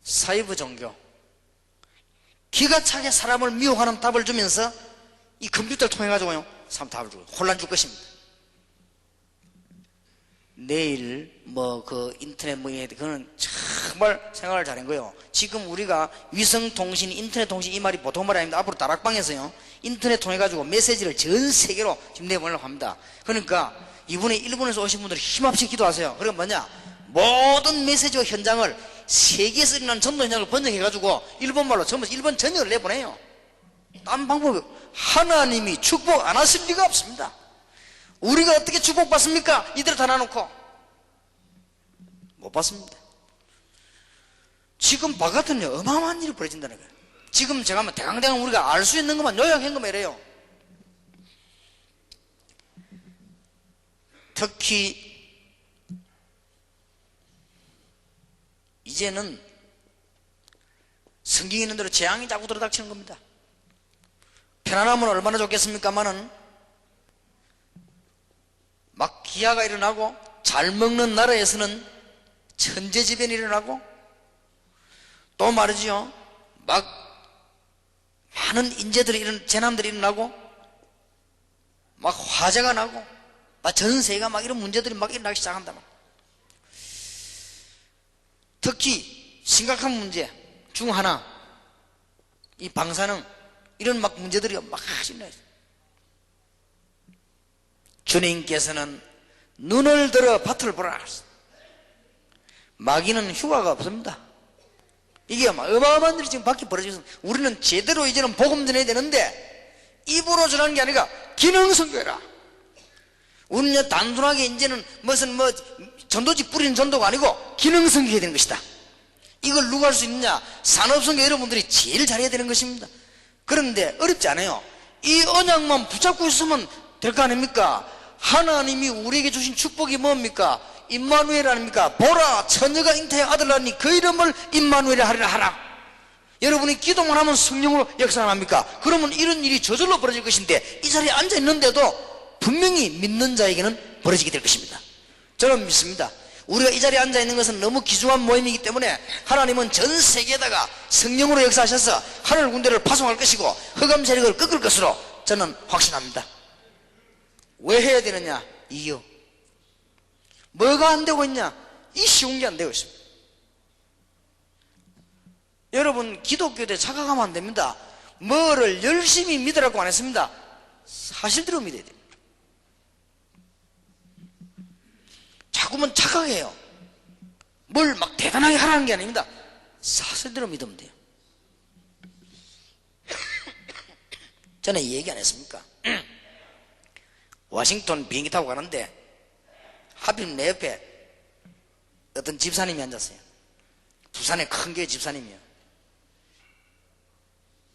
A: 사이버 종교. 기가 차게 사람을 미혹하는 답을 주면서 이 컴퓨터를 통해 가지고요, 사람 답을 주고 혼란 줄 것입니다. 내일 뭐 그 인터넷 뭐에 그거는 정말 생각을 잘한 거예요. 지금 우리가 위성통신, 인터넷통신, 이 말이 보통 말이 아닙니다. 앞으로 다락방에서요, 인터넷 통해 가지고 메시지를 전 세계로 지금 내보내려고 합니다. 그러니까 이번에 일본에서 오신 분들이 힘없이 기도하세요. 그러면 뭐냐, 모든 메시지와 현장을 세계에서 일어나는 전도 현장을 번역해 가지고 일본말로 전부 일본 전역을 내보내요. 딴 방법이, 하나님이 축복 안 하실 리가 없습니다. 우리가 어떻게 축복받습니까? 이대로 다 놔놓고 못 받습니다. 지금 바깥은요 어마어마한 일이 벌어진다는 거예요. 지금 제가 뭐 대강대강 우리가 알 수 있는 것만 요약한 것만 이래요. 특히 이제는 성경에 있는 대로 재앙이 자꾸 들어닥치는 겁니다. 편안하면 얼마나 좋겠습니까마는 막 기아가 일어나고, 잘 먹는 나라에서는 천재지변이 일어나고, 또 말이죠, 막 많은 인재들이 재난들이 일어나고, 막 화재가 나고, 막 전세가 막 이런 문제들이 막 일어나기 시작한다. 특히 심각한 문제 중 하나, 이 방사능, 이런 막 문제들이 막 일어나요. 주님께서는 눈을 들어 밭을 보라. 마귀는 휴가가 없습니다. 이게 어마어마한 일이 지금 밖에 벌어지고 있습니다. 우리는 제대로 이제는 복음 전해야 되는데 입으로 전하는 게 아니라 기능성교회라. 우리는 단순하게 이제는 무슨 뭐 전도지 뿌리는 전도가 아니고 기능성교회가 되는 것이다. 이걸 누가 할 수 있느냐? 산업성교 여러분들이 제일 잘해야 되는 것입니다. 그런데 어렵지 않아요. 이 언약만 붙잡고 있으면 될 거 아닙니까? 하나님이 우리에게 주신 축복이 뭡니까? 임마누엘 아닙니까? 보라, 처녀가 잉태의 아들 낳으니 그 이름을 임마누엘 하리라 하라. 여러분이 기도만 하면 성령으로 역사합니까? 그러면 이런 일이 저절로 벌어질 것인데, 이 자리에 앉아 있는데도 분명히 믿는 자에게는 벌어지게 될 것입니다. 저는 믿습니다. 우리가 이 자리에 앉아 있는 것은 너무 귀중한 모임이기 때문에 하나님은 전 세계에다가 성령으로 역사하셔서 하늘 군대를 파송할 것이고 흑암 세력을 꺾을 것으로 저는 확신합니다. 왜 해야 되느냐? 이유. 뭐가 안 되고 있냐? 이 쉬운 게 안 되고 있습니다. 여러분, 기독교에 착각하면 안 됩니다. 뭐를 열심히 믿으라고 안 했습니다. 사실대로 믿어야 됩니다. 자꾸만 착각해요. 뭘 막 대단하게 하라는 게 아닙니다. 사실대로 믿으면 돼요. 전에 이 얘기 안 했습니까? 워싱턴 비행기 타고 가는데 하필 내 옆에 어떤 집사님이 앉았어요. 부산의 큰 교회 집사님이요.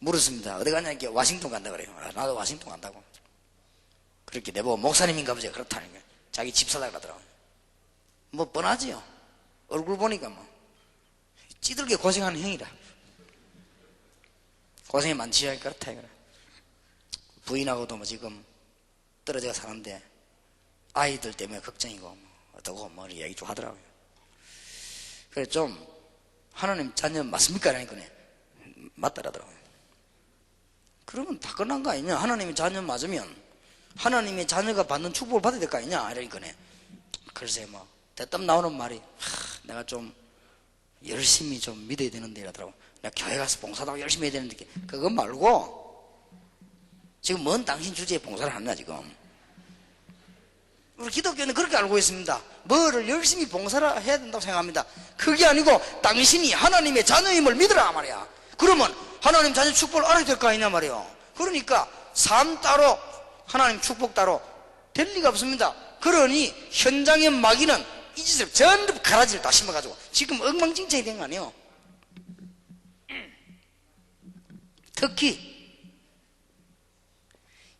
A: 물었습니다. 어디 가냐? 이렇게 와싱턴 간다 그래요. 나도 와싱턴 간다고. 그렇게 내보고 목사님인가 보지. 그렇다는 거예요. 자기 집사다 그러더라고요. 뭐 뻔하지요. 얼굴 보니까 뭐 찌들게 고생하는 형이라. 고생이 많지요. 그렇다 이거라. 부인하고도 뭐 지금 떨어져 사는데 아이들 때문에 걱정이고 뭐 어떠고 뭐 이야기 좀 하더라고요. 그래 좀 하나님 자녀 맞습니까? 그러니까 맞더라고요. 그러면 다 끝난 거 아니냐? 하나님의 자녀 맞으면 하나님의 자녀가 받는 축복을 받아야 될 거 아니냐? 이러니까 글쎄 뭐 대뜸 나오는 말이 내가 좀 열심히 좀 믿어야 되는데 이러더라고. 내가 교회 가서 봉사도 하고 열심히 해야 되는데 그거 말고 지금 뭔 당신 주제에 봉사를 하냐 지금. 우리 기독교는 그렇게 알고 있습니다. 뭐를 열심히 봉사를 해야 된다고 생각합니다. 그게 아니고 당신이 하나님의 자녀임을 믿으라 말이야. 그러면 하나님 자녀 축복을 알아야 될 거 아니냐 말이야. 그러니까 삶 따로 하나님 축복 따로 될 리가 없습니다. 그러니 현장의 마귀는 이 짓을 전부 가라지를 다 심어가지고 지금 엉망진창이 된 거 아니에요. 특히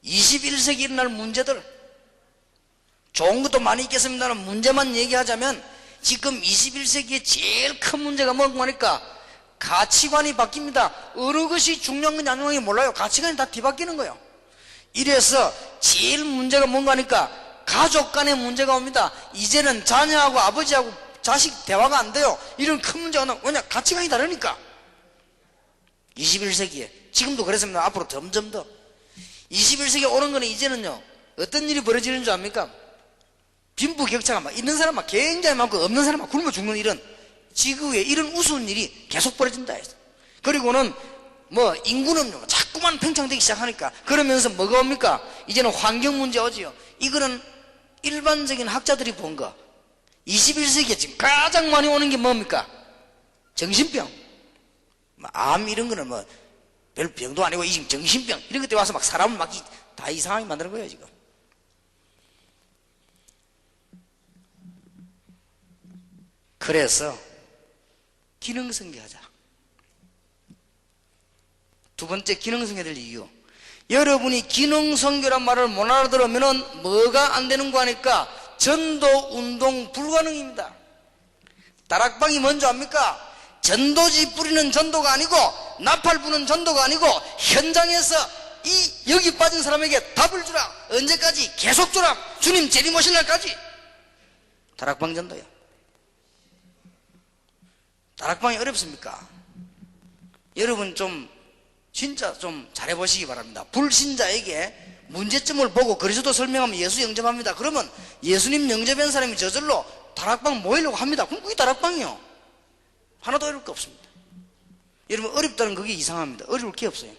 A: 21세기 일어날 문제들, 좋은 것도 많이 있겠습니다만 문제만 얘기하자면 지금 21세기의 제일 큰 문제가 뭔가 하니까 가치관이 바뀝니다. 어느 것이 중요한 건지 안 중요한 건지 몰라요. 가치관이 다 뒤바뀌는 거예요. 이래서 제일 문제가 뭔가 하니까 가족 간의 문제가 옵니다. 이제는 자녀하고 아버지하고 자식 대화가 안 돼요. 이런 큰 문제가 나와. 왜냐? 가치관이 다르니까. 21세기에 지금도 그랬습니다. 앞으로 점점 더 21세기에 오는 거는 이제는요 어떤 일이 벌어지는 줄 압니까? 빈부격차가 막 있는 사람 막 굉장히 많고 없는 사람 막 굶어 죽는 일은 지구에 이런 우스운 일이 계속 벌어진다 해서. 그리고는 뭐 인구는 자꾸만 팽창되기 시작하니까 그러면서 뭐가 옵니까? 이제는 환경 문제 오지요. 이거는 일반적인 학자들이 본 거 21세기에 지금 가장 많이 오는 게 뭡니까? 정신병. 암 이런 거는 뭐 별 병도 아니고 지금 정신병 이런 것들이 와서 막 사람을 막 다 이상하게 만드는 거예요 지금. 그래서 기능성교하자. 두 번째 기능성교 될 이유, 여러분이 기능성교란 말을 못 알아들으면 뭐가 안 되는 거 하니까 전도운동 불가능입니다. 다락방이 뭔지 압니까? 전도지 뿌리는 전도가 아니고 나팔 부는 전도가 아니고 현장에서 이 여기 빠진 사람에게 답을 주라. 언제까지? 계속 주라. 주님 재림 오실 날까지. 다락방 전도요. 다락방이 어렵습니까? 여러분 좀 진짜 좀 잘해보시기 바랍니다. 불신자에게 문제점을 보고 그리스도 설명하면 예수 영접합니다. 그러면 예수님 영접한 사람이 저절로 다락방 모이려고 합니다. 그럼 그게 다락방이요. 하나도 어려울 거 없습니다. 여러분 어렵다는 그게 이상합니다. 어려울 게 없어요.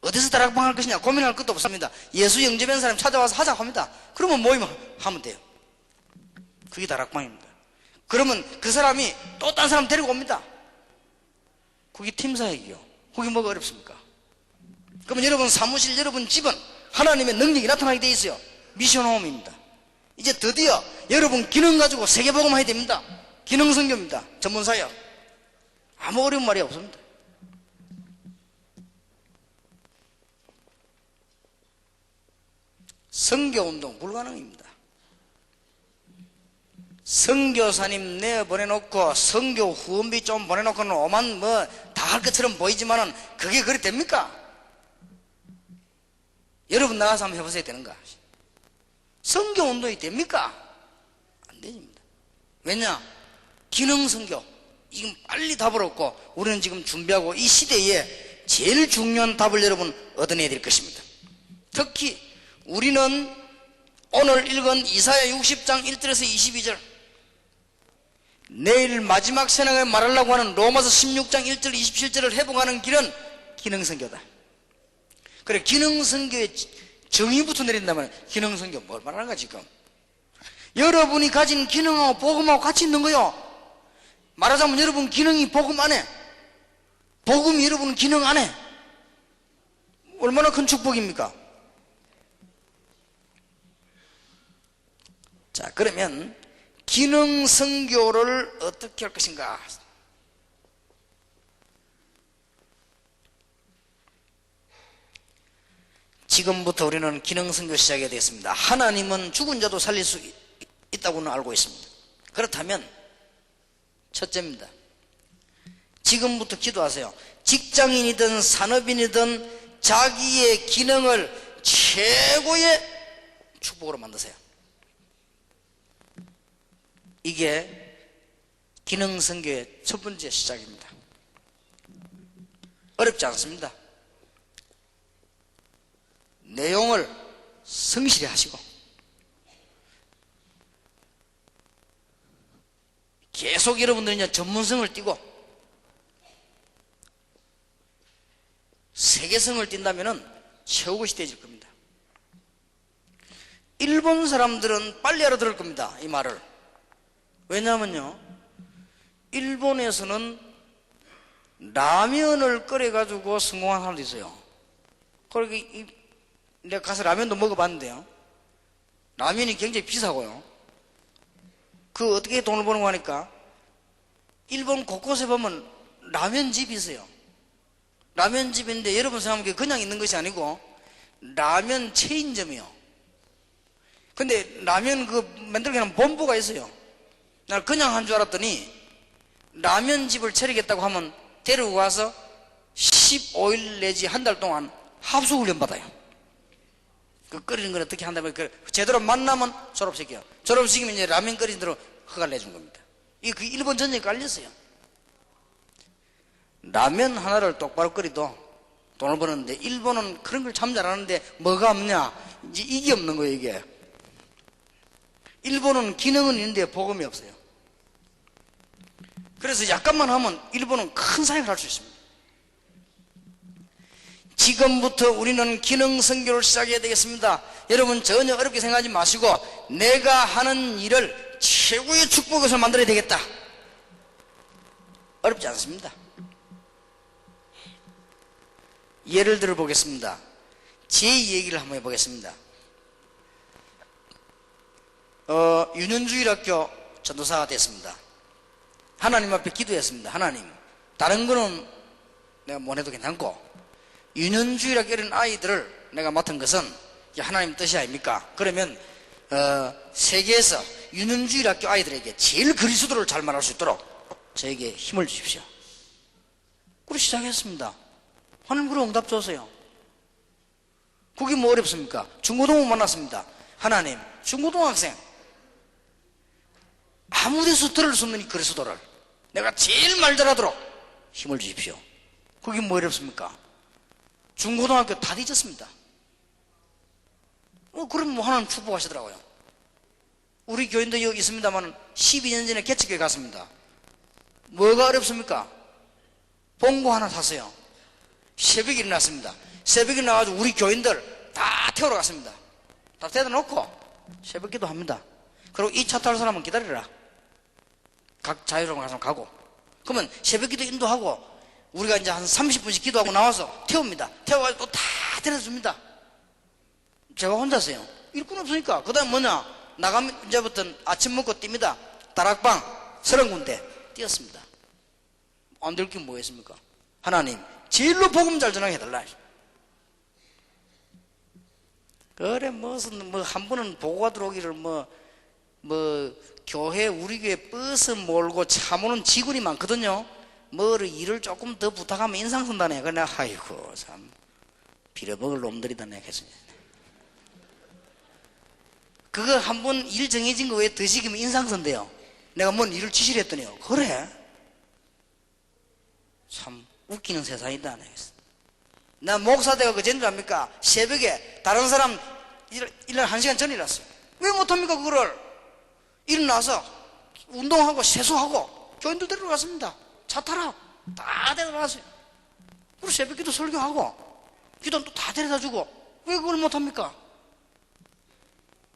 A: 어디서 다락방 할 것이냐 고민할 것도 없습니다. 예수 영접한 사람 찾아와서 하자고 합니다. 그러면 모이면 하면 돼요. 그게 다락방입니다. 그러면 그 사람이 또 딴 사람 데리고 옵니다. 그게 팀사역이요. 그게 뭐가 어렵습니까? 그러면 여러분 사무실, 여러분 집은 하나님의 능력이 나타나게 돼 있어요. 미션홈입니다. 이제 드디어 여러분 기능 가지고 세계복음 해야 됩니다. 기능선교입니다. 전문사역. 아무 어려운 말이 없습니다. 선교운동 불가능입니다. 선교사님 내보내놓고 선교 후원비 좀 보내놓고는 오만 뭐 다 할 것처럼 보이지만은 그게 그리 됩니까? 여러분 나가서 한번 해보셔야 되는가? 선교운동이 됩니까? 안 됩니다. 왜냐? 기능선교. 지금 빨리 답을 얻고 우리는 지금 준비하고 이 시대에 제일 중요한 답을 여러분 얻어내야 될 것입니다. 특히 우리는 오늘 읽은 이사야 60장 1절에서 22절, 내일 마지막 세상에 말하려고 하는 로마서 16장 1절 27절을 회복하는 길은 기능선교다. 그래, 기능선교의 정의부터 내린다면 기능선교 뭘 말하는가 지금? 여러분이 가진 기능하고 복음하고 같이 있는 거요. 말하자면 여러분 기능이 복음 안에, 복음이 여러분 기능 안에. 얼마나 큰 축복입니까? 자, 그러면 기능 선교를 어떻게 할 것인가? 지금부터 우리는 기능 선교 시작해야 되겠습니다. 하나님은 죽은 자도 살릴 수 있다고는 알고 있습니다. 그렇다면 첫째입니다. 지금부터 기도하세요. 직장인이든 산업인이든 자기의 기능을 최고의 축복으로 만드세요. 이게 기능 선교의 첫 번째 시작입니다. 어렵지 않습니다. 내용을 성실히 하시고 계속 여러분들이 이제 전문성을 띠고 세계성을 띈다면은 최고의 시대해질 겁니다. 일본 사람들은 빨리 알아들을 겁니다. 이 말을. 왜냐하면요, 일본에서는 라면을 끓여가지고 성공한 사람도 있어요. 그러니까 내가 가서 라면도 먹어봤는데요, 라면이 굉장히 비싸고요. 그 어떻게 돈을 버는 거 하니까 일본 곳곳에 보면 라면집이 있어요. 라면집인데 여러분 생각하면 그냥 있는 것이 아니고 라면 체인점이요. 근데 라면 그 만들게 하는 본부가 있어요. 날 그냥 한 줄 알았더니 라면집을 차리겠다고 하면 데리고 가서 15일 내지 한 달 동안 합숙훈련 받아요. 그 끓이는 건 어떻게 한다면 제대로 만나면 졸업시켜요. 졸업시키면 이제 라면 끓이는 대로 허가를 내준 겁니다. 이게 그 일본 전역에 깔렸어요. 라면 하나를 똑바로 끓여도 돈을 버는데 일본은 그런 걸 참 잘하는데 뭐가 없냐? 이제 이게 없는 거예요. 이게 일본은 기능은 있는데 복음이 없어요. 그래서 약간만 하면 일본은 큰 사역을 할 수 있습니다. 지금부터 우리는 기능 선교를 시작해야 되겠습니다. 여러분 전혀 어렵게 생각하지 마시고 내가 하는 일을 최고의 축복에서 만들어야 되겠다. 어렵지 않습니다. 예를 들어 보겠습니다. 제 얘기를 한번 해보겠습니다. 유년주일학교 전도사가 됐습니다. 하나님 앞에 기도했습니다. 하나님, 다른 거는 내가 못 해도 괜찮고 유년주일학교 이런 아이들을 내가 맡은 것은 하나님 뜻이 아닙니까? 그러면 세계에서 유년주일학교 아이들에게 제일 그리스도를 잘 말할 수 있도록 저에게 힘을 주십시오. 그리고 시작했습니다. 하나님 그런 응답 줬어요. 그게 뭐 어렵습니까? 중고등부 만났습니다. 하나님, 중고등학생 아무 데서 들을 수 없는 이 그리스도를 내가 제일 말 잘하도록 힘을 주십시오. 그게 뭐 어렵습니까? 중고등학교 다 뒤졌습니다. 그럼 뭐 하나님 축복하시더라고요. 우리 교인도 여기 있습니다만 12년 전에 개척교회 갔습니다. 뭐가 어렵습니까? 봉고 하나 샀어요. 새벽에 일어났습니다. 새벽에 일어나가지고 우리 교인들 다 태우러 갔습니다. 다 태워다 놓고 새벽 기도 합니다. 그리고 이 차 탈 사람은 기다리라. 각 자유로운 가서 가고. 그러면 새벽 기도 인도하고 우리가 이제 한 30분씩 기도하고 나와서 태웁니다. 태워가지고 또 다 데려다 줍니다. 제가 혼자서요. 일꾼 없으니까. 그 다음 뭐냐? 나가면 이제부터는 아침 먹고 뜁니다. 다락방 30군데 뛰었습니다. 안 될 게 뭐겠습니까? 하나님, 제일로 복음 잘 전하게 해달라. 그래, 무슨, 한 번은 보고가 들어오기를 교회, 우리 교회 버스 몰고 차 모는 직원이 많거든요. 일을 조금 더 부탁하면 인상 쓴다네. 그래, 아이고, 참. 빌어먹을 놈들이다, 내가 했습니다. 그거 한 번 일 정해진 거 왜 더 시키면 인상 쓴대요. 내가 뭔 일을 지시를 했더니요. 그래? 참, 웃기는 세상이다, 내가 했어. 나 목사대가 그 전줄 압니까? 새벽에 다른 사람 일어나 1시간 전에 일어났어요. 왜 못합니까, 그거를? 일어나서 운동하고 세수하고 교인들 데리러 갔습니다. 차 타라. 다 데려갔어요. 그리고 새벽 기도 설교하고 기도는 또 다 데려다 주고 왜 그걸 못합니까?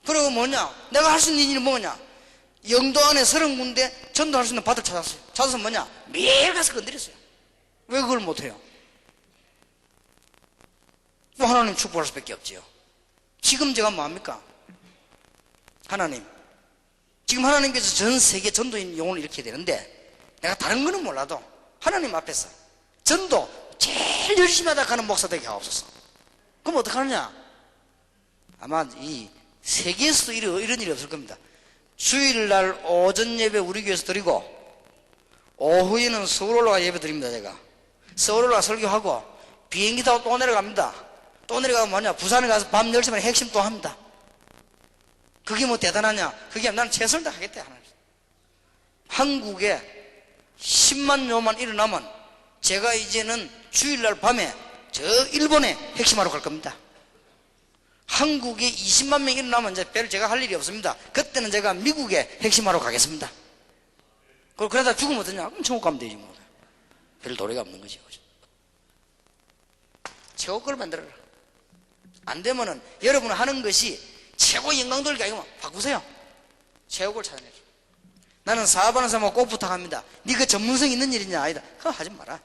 A: 그리고 뭐냐? 내가 할 수 있는 일이 뭐냐? 영도 안에 30군데 전도할 수 있는 밭을 찾았어요. 찾아서 뭐냐? 매일 가서 건드렸어요. 왜 그걸 못해요? 뭐 하나님 축복할 수밖에 없지요. 지금 제가 뭐합니까? 하나님, 지금 하나님께서 전 세계 전도인 영혼을 일으켜야 되는데 내가 다른 거는 몰라도 하나님 앞에서 전도 제일 열심히 하다 가는 목사 되게 하옵소서. 그럼 어떡하느냐? 아마 이 세계에서도 이런 일이 없을 겁니다. 주일날 오전 예배 우리 교회에서 드리고 오후에는 서울 올라가 예배 드립니다. 제가 서울 올라가 설교하고 비행기 타고 또 내려갑니다. 또 내려가면 뭐냐, 부산에 가서 밤 10시 반에 핵심 또 합니다. 그게 뭐 대단하냐? 그게 나는 최선을 다하겠다. 한국에 10만 묘만 일어나면 제가 이제는 주일날 밤에 저 일본에 핵심하러 갈 겁니다. 한국에 20만 명 일어나면 이제 별 제가 할 일이 없습니다. 그때는 제가 미국에 핵심하러 가겠습니다. 그러다 죽으면 어떠냐? 그럼 천국 가면 되지 뭐. 별 도리가 없는 거지. 최고 걸 만들어라. 안 되면은 여러분 하는 것이 최고 영광돌기 아니면 바꾸세요. 최고를 찾아내줘. 나는 사업하는 사람하고 꼭 부탁합니다. 네 그 전문성 있는 일이냐? 아니다. 그거 하지 마라.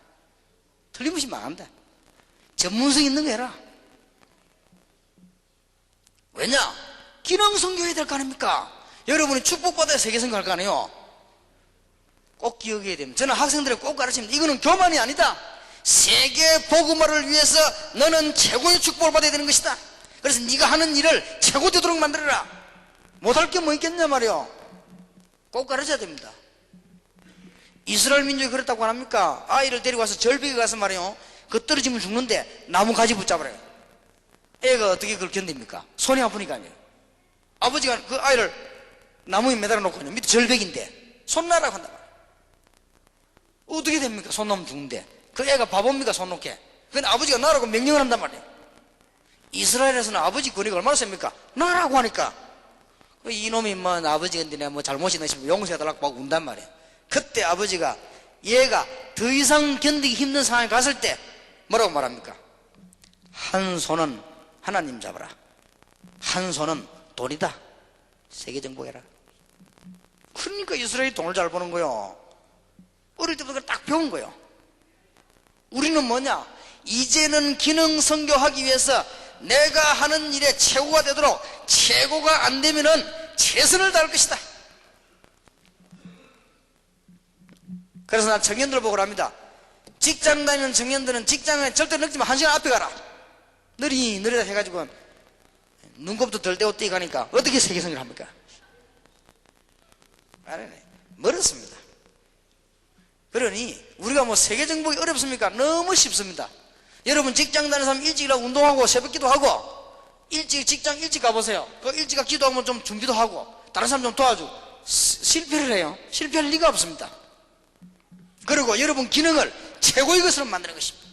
A: 틀림없이 망합니다. 전문성 있는 거 해라. 왜냐? 기능 선교해야 될 거 아닙니까? 여러분이 축복받아야 세계 선교할 거 아니에요? 꼭 기억해야 됩니다. 저는 학생들에게 꼭 가르칩니다. 이거는 교만이 아니다. 세계 복음화를 위해서 너는 최고의 축복을 받아야 되는 것이다. 그래서 네가 하는 일을 최고 되도록 만들어라. 못할 게 뭐 있겠냐 말이요. 꼭 가르쳐야 됩니다. 이스라엘 민족이 그랬다고 안 합니까? 아이를 데리고 와서 절벽에 가서 말이요, 그 떨어지면 죽는데 나무 가지 붙잡으래요. 애가 어떻게 그걸 견딥니까? 손이 아프니까 아니에요. 아버지가 그 아이를 나무에 매달아 놓고 밑에 절벽인데 손 놔라고 한단 말이에요. 어떻게 됩니까? 손 놓으면 죽는데. 그 애가 바보입니까? 손 놓게. 근데 아버지가 놔라고 명령을 한단 말이에요. 이스라엘에서는 아버지 권위가 얼마나 셉니까? 놔라고 하니까 이놈이 뭐 아버지가 내가 뭐 잘못이 있으면 용서해달라고 막 운단 말이에요. 그때 아버지가 얘가 더 이상 견디기 힘든 상황에 갔을 때 뭐라고 말합니까? 한 손은 하나님 잡아라, 한 손은 돈이다, 세계 정복해라. 그러니까 이스라엘이 돈을 잘 버는 거요. 어릴 때부터 딱 배운 거요. 우리는 뭐냐? 이제는 기능 선교하기 위해서 내가 하는 일의 최고가 되도록, 최고가 안 되면은 최선을 다할 것이다. 그래서 난 청년들 보고 합니다. 직장 다니는 청년들은 직장에 절대 늙지만 1시간 앞에 가라. 느리다 해가지고 눈곱도 덜 떼고 뛰어가니까 어떻게 세계선교를 합니까? 아니네, 멀었습니다. 그러니 우리가 뭐 세계 정복이 어렵습니까? 너무 쉽습니다. 여러분 직장 다니는 사람 일찍 일하고 운동하고 새벽 기도하고 직장 일찍 가보세요. 그 일찍 가 기도하면 좀 준비도 하고 다른 사람 좀 도와주고 실패를 해요. 실패할 리가 없습니다. 그리고 여러분 기능을 최고의 것으로 만드는 것입니다.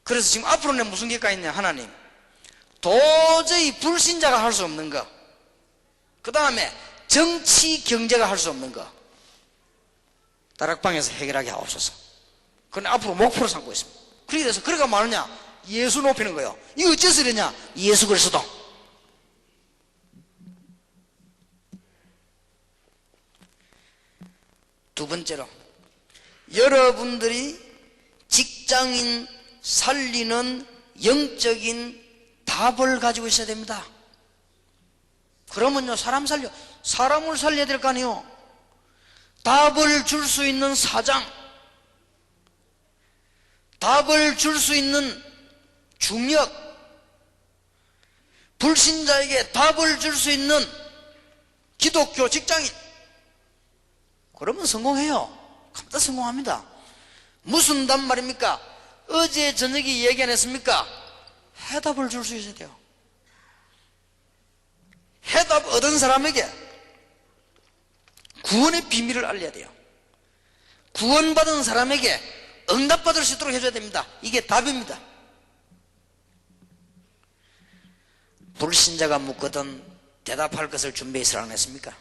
A: 그래서 지금 앞으로는 무슨 계획가 있냐? 하나님, 도저히 불신자가 할 수 없는 거, 그 다음에 정치 경제가 할 수 없는 거 다락방에서 해결하게 하옵소서. 그건 앞으로 목표로 삼고 있습니다. 그래서 그래가 뭐하느냐? 예수 높이는 거예요. 이거 어째서 이러냐? 예수 그리스도. 두 번째로, 여러분들이 직장인 살리는 영적인 답을 가지고 있어야 됩니다. 그러면요, 사람을 살려야 될 거 아니에요. 답을 줄 수 있는 사장, 답을 줄 수 있는 중역, 불신자에게 답을 줄 수 있는 기독교 직장인, 그러면 성공해요. 다 성공합니다. 무슨 답 말입니까? 어제 저녁에 얘기 안 했습니까? 해답을 줄 수 있어야 돼요. 해답 얻은 사람에게 구원의 비밀을 알려야 돼요. 구원받은 사람에게 응답받을 수 있도록 해줘야 됩니다. 이게 답입니다. 불신자가 묻거든 대답할 것을 준비해서 안 했습니까?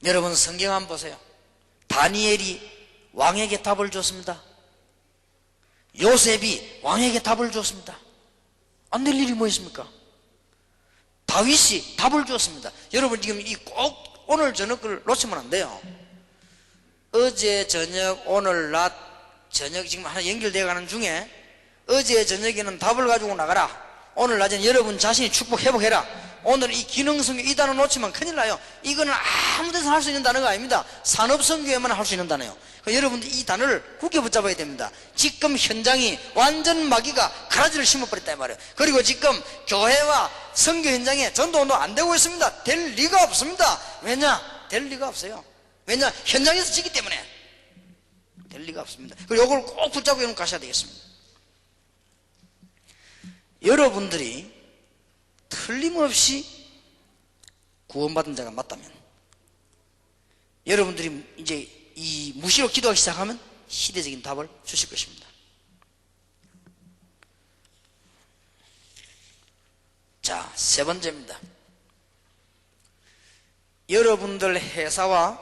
A: 여러분 성경 한번 보세요. 다니엘이 왕에게 답을 줬습니다. 요셉이 왕에게 답을 줬습니다. 안 될 일이 뭐 있습니까? 다윗이 답을 줬습니다. 여러분 지금 이 꼭 오늘 저녁 걸 놓치면 안 돼요. 어제 저녁, 오늘 낮 저녁 지금 하나 연결되어 가는 중에 어제 저녁에는 답을 가지고 나가라. 오늘 낮에는 여러분 자신이 축복 회복해라. 오늘 이 기능성교 이 단어 놓치면 큰일 나요. 이거는 아무 데서 할 수 있는 단어가 아닙니다. 산업성교에만 할 수 있는 단어예요. 여러분들 이 단어를 굳게 붙잡아야 됩니다. 지금 현장이 완전 마귀가 가라지를 심어버렸다 이 말이에요. 그리고 지금 교회와 선교 현장에 전도운동 안 되고 있습니다. 될 리가 없습니다. 왜냐? 될 리가 없어요. 왜냐? 현장에서 지기 때문에 될 리가 없습니다. 그리고 이걸 꼭 붙잡고 가셔야 되겠습니다. 여러분들이 틀림없이 구원받은 자가 맞다면, 여러분들이 이제 이 무시로 기도하기 시작하면 시대적인 답을 주실 것입니다. 자, 세 번째입니다. 여러분들 회사와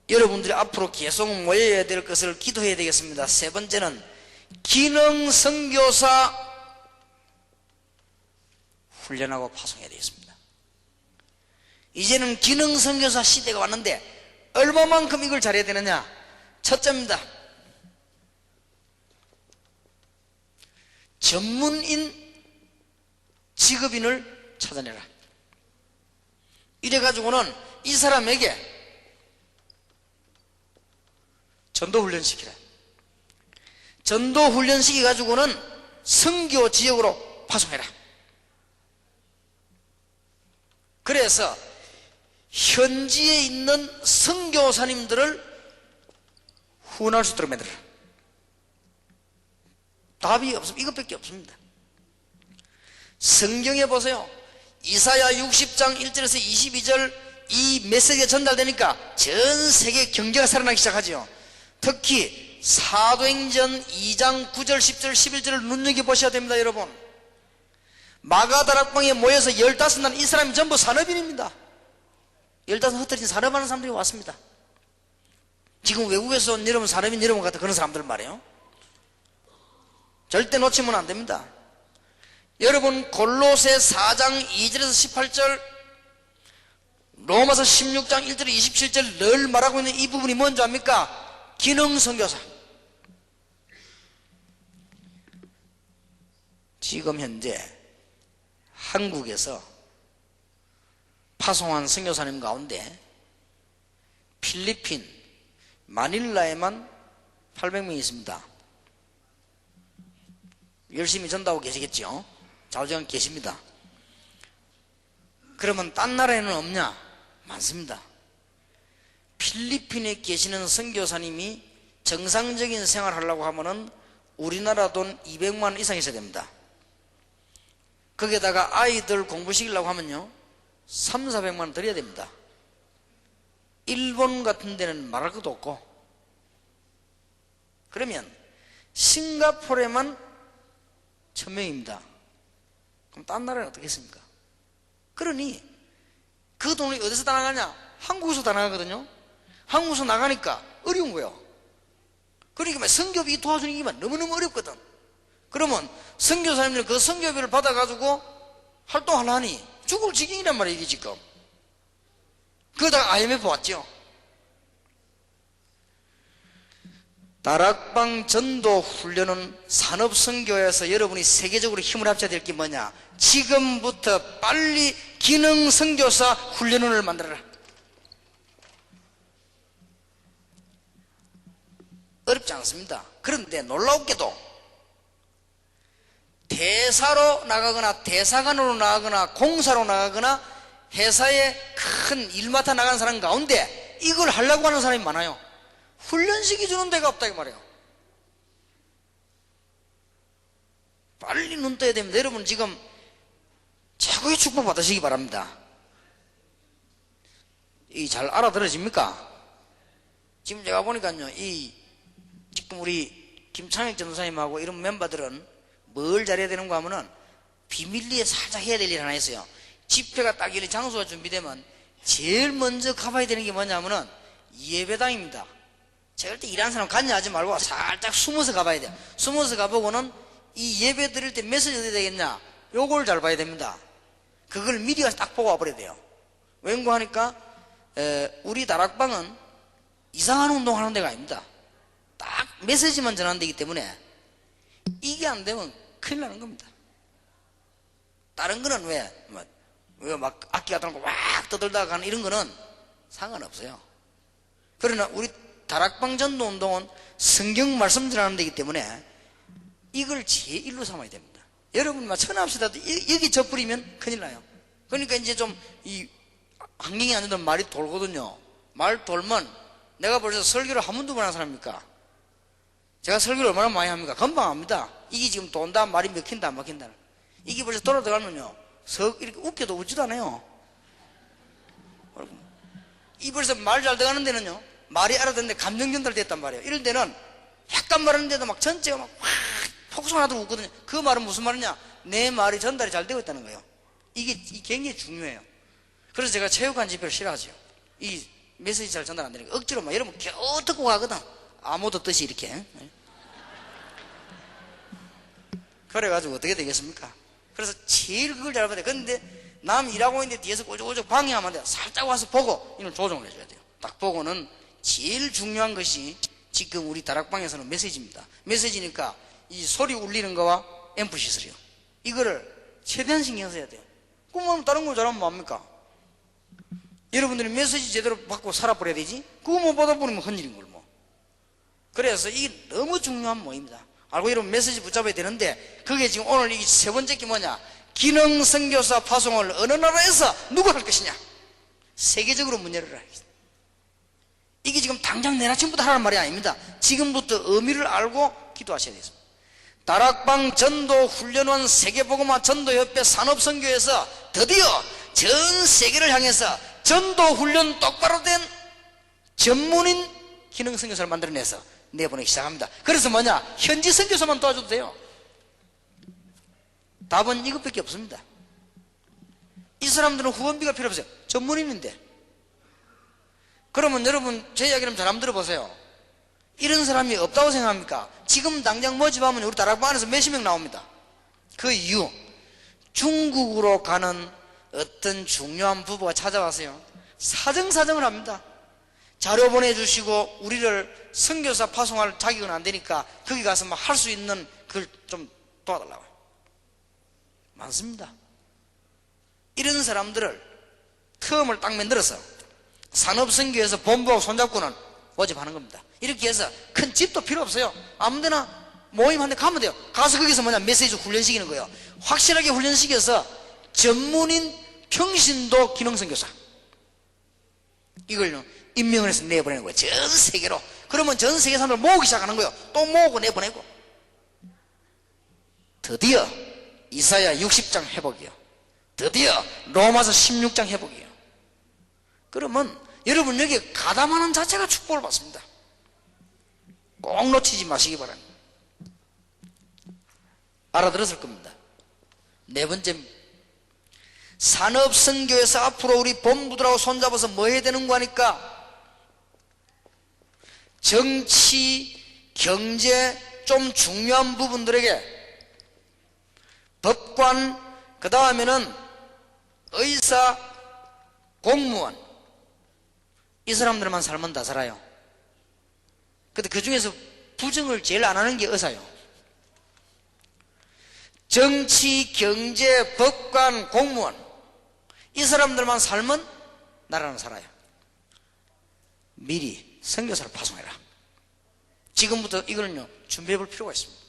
A: 여러분들이 앞으로 계속 모여야 될 것을 기도해야 되겠습니다. 세 번째는 기능 선교사 훈련하고 파송해야 되겠습니다. 이제는 기능 선교사 시대가 왔는데 얼마만큼 이걸 잘해야 되느냐? 첫째입니다. 전문인 직업인을 찾아내라. 이래가지고는 이 사람에게 전도훈련시키라. 전도훈련시켜가지고는 선교 지역으로 파송해라. 그래서 현지에 있는 선교사님들을 후원할 수 있도록 만들어라. 답이 없습니다. 이것밖에 없습니다. 성경에 보세요. 이사야 60장 1절에서 22절 이 메시지가 전달되니까 전 세계 경제가 살아나기 시작하죠. 특히 사도행전 2장 9절 10절 11절을 눈여겨보셔야 됩니다. 여러분, 마가다락방에 모여서 15날 이 사람이 전부 산업인입니다. 15 흩어진 산업하는 사람들이 왔습니다. 지금 외국에서 온 여러분 산업인 여러분 같은 그런 사람들 말이에요. 절대 놓치면 안 됩니다. 여러분 골로새 4장 2절에서 18절, 로마서 16장 1절 27절 늘 말하고 있는 이 부분이 뭔지 압니까? 기능 선교사. 지금 현재 한국에서 파송한 선교사님 가운데 필리핀 마닐라에만 800명이 있습니다. 열심히 전도하고 계시겠죠? 좌우지간 계십니다. 그러면 딴 나라에는 없냐? 많습니다. 필리핀에 계시는 선교사님이 정상적인 생활을 하려고 하면은 우리나라 돈 200만 원 이상 있어야 됩니다. 거기에다가 아이들 공부시키려고 하면요 3, 400만 원 드려야 됩니다. 일본 같은 데는 말할 것도 없고. 그러면 싱가포르에만 1000명입니다. 그럼 딴 나라는 어떻겠습니까? 그러니 그 돈이 어디서 다 나가냐? 한국에서 다 나가거든요. 한국에서 나가니까 어려운 거예요. 그러니까 선교비 도와주는 게 너무너무 어렵거든. 그러면 선교사님들 그 선교비를 받아가지고 활동하려니 죽을 지경이란 말이에요, 이게 지금. 그러다가 IMF 왔죠. 다락방 전도 훈련은 산업선교에서 여러분이 세계적으로 힘을 합쳐야 될 게 뭐냐? 지금부터 빨리 기능 선교사 훈련원을 만들어라. 어렵지 않습니다. 그런데 놀라웠게도 대사로 나가거나 대사관으로 나가거나 공사로 나가거나 회사에 큰 일 맡아 나가는 사람 가운데 이걸 하려고 하는 사람이 많아요. 훈련시켜 주는 데가 없다 이 말이에요. 빨리 눈 떠야 됩니다. 여러분 지금 최고의 축복 받으시기 바랍니다. 이 잘 알아들어집니까? 지금 제가 보니까요, 지금 우리 김창혁 전도사님하고 이런 멤버들은 뭘 잘해야 되는가 하면은 비밀리에 살짝 해야 될 일 하나 있어요. 집회가 딱 이런 장소가 준비되면 제일 먼저 가봐야 되는 게 뭐냐면은 예배당입니다. 절대 일하는 사람 간여 하지 말고 살짝 숨어서 가봐야 돼요. 숨어서 가보고는 이 예배 드릴 때 메시지 어떻게 되겠냐? 요걸 잘 봐야 됩니다. 그걸 미리 가서 딱 보고 와버려야 돼요. 왠고 하니까 우리 다락방은 이상한 운동하는 데가 아닙니다. 딱 메시지만 전하는 데이기 때문에 이게 안 되면 큰일 나는 겁니다. 다른 거는 왜? 막 악기 갖다 놓고 막 떠들다가 가는 이런 거는 상관없어요. 그러나 우리 다락방 전도 운동은 성경 말씀 전하는 데이기 때문에 이걸 제1로 삼아야 됩니다. 여러분 천합시다 여기 져버리면 큰일 나요. 그러니까 이제 좀 이 환경이 안 좋으면 말이 돌거든요. 말 돌면 내가 벌써 설교를 한 번도 안 한 사람입니까? 제가 설교를 얼마나 많이 합니까? 금방 합니다. 이게 지금 돈다 말이 먹힌다 안 먹힌다. 이게 벌써 돌아 들어가면요 이렇게 웃겨도 웃지도 않아요. 이 벌써 말 잘 들어가는 데는요 말이 알아듣는데 감정 전달됐단 말이에요. 이럴 때는 약간 말하는데도 막 전체가 막 폭소하도록 웃거든요. 그 말은 무슨 말이냐? 내 말이 전달이 잘 되고 있다는 거예요. 이게 굉장히 중요해요. 그래서 제가 체육관 집회를 싫어하죠. 이 메시지 잘 전달 안 되니까 억지로 막 이러면 겨우 듣고 가거든. 아무도 뜻이 이렇게. 그래가지고 어떻게 되겠습니까? 그래서 제일 그걸 잘 봐야 돼. 근데 남 일하고 있는데 뒤에서 꼬적꼬적 방해하면 안 돼요. 살짝 와서 보고 이런 조정을 해줘야 돼요. 딱 보고는 제일 중요한 것이 지금 우리 다락방에서는 메시지입니다. 메시지니까 이 소리 울리는 거와 앰프 시설이요. 이거를 최대한 신경 써야 돼요. 그러면 다른 걸 잘하면 뭐합니까? 여러분들이 메시지 제대로 받고 살아버려야 되지? 그거 못 받아버리면 큰일인 걸 뭐. 그래서 이게 너무 중요한 모임이다. 알고 여러분 메시지 붙잡아야 되는데 그게 지금 오늘 이 세 번째 게 뭐냐? 기능 선교사 파송을 어느 나라에서 누가 할 것이냐? 세계적으로 문 열어라. 이게 지금 당장 내일 아침부터 하라는 말이 아닙니다. 지금부터 의미를 알고 기도하셔야 되겠습니다. 다락방 전도 훈련원 세계복음화 전도협회 산업선교에서 드디어 전 세계를 향해서 전도 훈련 똑바로 된 전문인 기능 선교사를 만들어내서 내보내기 시작합니다. 그래서 뭐냐? 현지 선교사만 도와줘도 돼요. 답은 이것밖에 없습니다. 이 사람들은 후원비가 필요 없어요. 전문인인데. 그러면 여러분 제 이야기를 잘 한번 들어보세요. 이런 사람이 없다고 생각합니까? 지금 당장 모집하면 우리 다락방 안에서 몇십 명 나옵니다. 그 이유, 중국으로 가는 어떤 중요한 부부가 찾아왔어요. 사정사정을 합니다. 자료 보내주시고 우리를 선교사 파송할 자격은 안 되니까 거기 가서 막 할 수 있는 그걸 좀 도와달라고. 많습니다. 이런 사람들을 텀을 딱 만들어서 산업선교에서 본부하고 손잡고는 모집하는 겁니다. 이렇게 해서 큰 집도 필요 없어요. 아무데나 모임 한 대 가면 돼요. 가서 거기서 뭐냐 메시지 훈련시키는 거예요. 확실하게 훈련시켜서 전문인 평신도 기능선교사 이걸 임명을 해서 내보내는 거예요. 전 세계로. 그러면 전 세계 사람들 모으기 시작하는 거예요. 또 모으고 내보내고. 드디어 이사야 60장 회복이요. 드디어 로마서 16장 회복이요. 그러면 여러분 여기 가담하는 자체가 축복을 받습니다. 꼭 놓치지 마시기 바랍니다. 알아들었을 겁니다. 네 번째, 산업선교에서 앞으로 우리 본부들하고 손잡아서 뭐 해야 되는 거 하니까 정치, 경제 좀 중요한 부분들에게 법관, 그 다음에는 의사, 공무원 이 사람들만 살면 다 살아요. 근데 그 중에서 부정을 제일 안 하는 게 의사요. 정치, 경제, 법관, 공무원 이 사람들만 살면 나라는 살아요. 미리 선교사를 파송해라. 지금부터 이거는요 준비해 볼 필요가 있습니다.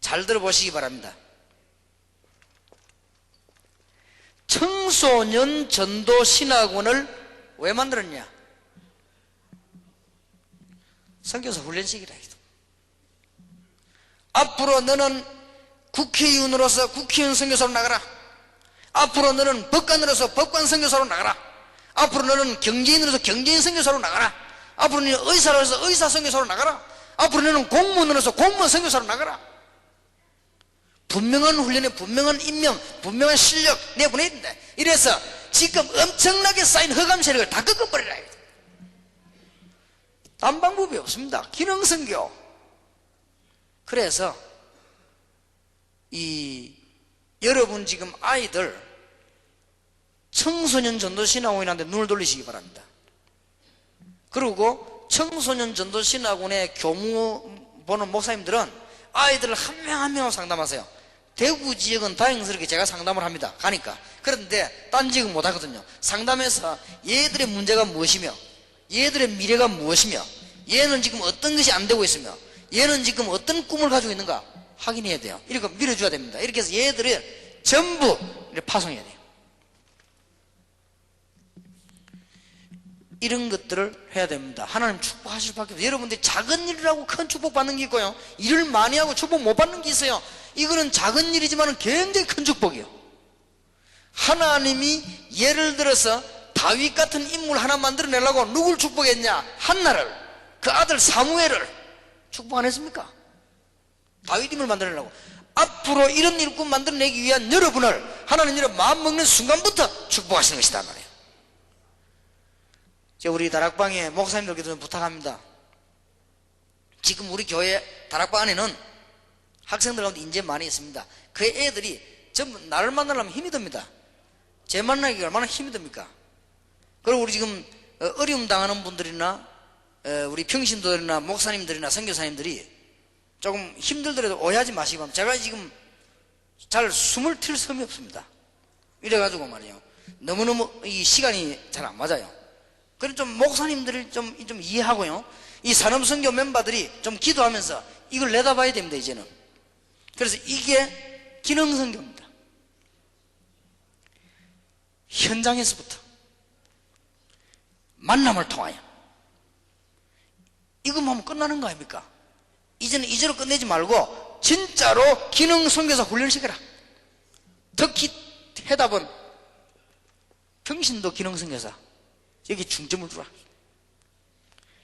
A: 잘 들어보시기 바랍니다. 청소년 전도 신학원을 왜 만들었냐? 선교사 훈련식이라 해도. 앞으로 너는 국회의원으로서 국회의원 선교사로 나가라. 앞으로 너는 법관으로서 법관 선교사로 나가라. 앞으로 너는 경제인으로서 경제인 선교사로 나가라. 앞으로 너는 의사로서 의사 선교사로 나가라. 앞으로 너는 공무원으로서 공무원 선교사로 나가라. 분명한 훈련에 분명한 임명, 분명한 실력 내보내야 된다. 이래서 지금 엄청나게 쌓인 허감 세력을 다 꺾어버리라. 딴 방법이 없습니다. 기능선교. 그래서 여러분 지금 아이들 청소년 전도신학원이라는데 눈을 돌리시기 바랍니다. 그리고 청소년 전도신학원의 교무 보는 목사님들은 아이들을 한 명 한 명 상담하세요.
B: 대구 지역은 다행스럽게 제가 상담을 합니다. 가니까. 그런데 딴 지역은 못 하거든요. 상담해서 얘들의 문제가 무엇이며 얘들의 미래가 무엇이며 얘는 지금 어떤 것이 안 되고 있으며 얘는 지금 어떤 꿈을 가지고 있는가 확인해야 돼요. 이렇게 밀어줘야 됩니다. 이렇게 해서 얘들을 전부 이렇게 파송해야 돼요. 이런 것들을 해야 됩니다. 하나님 축복하실 수밖에 없어요. 여러분들이 작은 일이라고 큰 축복 받는 게 있고요, 일을 많이 하고 축복 못 받는 게 있어요. 이거는 작은 일이지만 굉장히 큰 축복이에요. 하나님이 예를 들어서 다윗 같은 인물 하나 만들어내려고 누굴 축복했냐? 한나를, 그 아들 사무엘을 축복 안 했습니까? 다윗 인물 만들어내려고. 앞으로 이런 일꾼 만들어내기 위한 여러분을 하나님 여러분 마음 먹는 순간부터 축복하시는 것이다 말이에요. 우리 다락방에 목사님들께도 좀 부탁합니다. 지금 우리 교회 다락방 안에는 학생들 가운데 인재 많이 있습니다. 그 애들이 전부 나를 만나려면 힘이 듭니다. 제 만나기가 얼마나 힘이 듭니까? 그리고 우리 지금 어려움 당하는 분들이나 우리 평신도들이나 목사님들이나 선교사님들이 조금 힘들더라도 오해하지 마시고, 제가 지금 잘 숨을 튈 섬이 없습니다. 이래가지고 말이에요, 너무너무 이 시간이 잘 안 맞아요. 그래서 좀 목사님들을 좀 이해하고요, 이 산업선교 멤버들이 좀 기도하면서 이걸 내다봐야 됩니다. 이제는. 그래서 이게 기능선교입니다. 현장에서부터 만남을 통하여 이것만 하면 끝나는 거 아닙니까? 이제는 이대로 끝내지 말고 진짜로 기능선교사 훈련시켜라. 특히 해답은 평신도 기능선교사 여기 중점을 두라.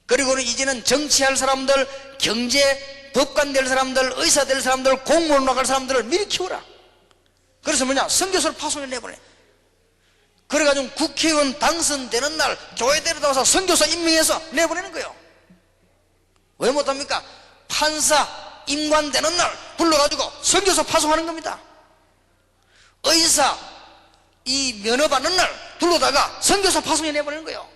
B: 그리고는 이제는 정치할 사람들, 경제, 법관 될 사람들, 의사 될 사람들, 공무원 나갈 사람들을 미리 키워라. 그래서 뭐냐? 선교사를 파송해 내보내. 그래가지고 국회의원 당선되는 날 교회 데려다 와서 선교사 임명해서 내보내는 거예요. 왜 못합니까? 판사 임관되는 날 불러가지고 선교사 파송하는 겁니다. 의사 이 면허 받는 날 불러다가 선교사 파송해 내보내는 거예요.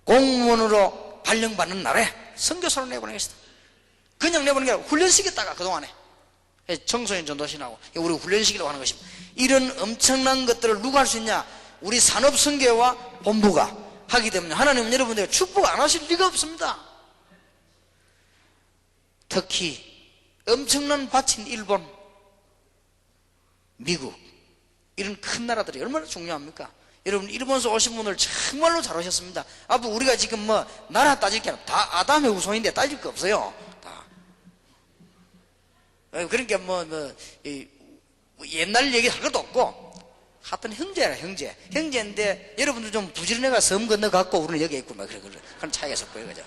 B: 공무원으로 발령받는 날에 선교사로 내보내겠습니다. 그냥 내보내는 게 아니라 훈련시켰다가 그동안에 청소년 전도신하고 우리 훈련시키라고 하는 것입니다. 이런 엄청난 것들을 누가 할 수 있냐? 우리 산업선교와 본부가 하기 때문에 하나님은 여러분들 축복 안 하실 리가 없습니다. 특히 엄청난 밭인 일본, 미국 이런 큰 나라들이 얼마나 중요합니까? 여러분 일본에서 오신 분들 정말로 잘 오셨습니다. 앞으로 우리가 지금 뭐 나라 따질 게 아니라 다 아담의 후손인데 따질 거 없어요. 다. 그러니까 옛날 얘기 할 것도 없고 하여튼 형제라 형제. 형제인데 여러분들 좀 부지런해가 섬 건너갖고 우리는 여기 있고 막 그런 차이가 섞어요. 그죠?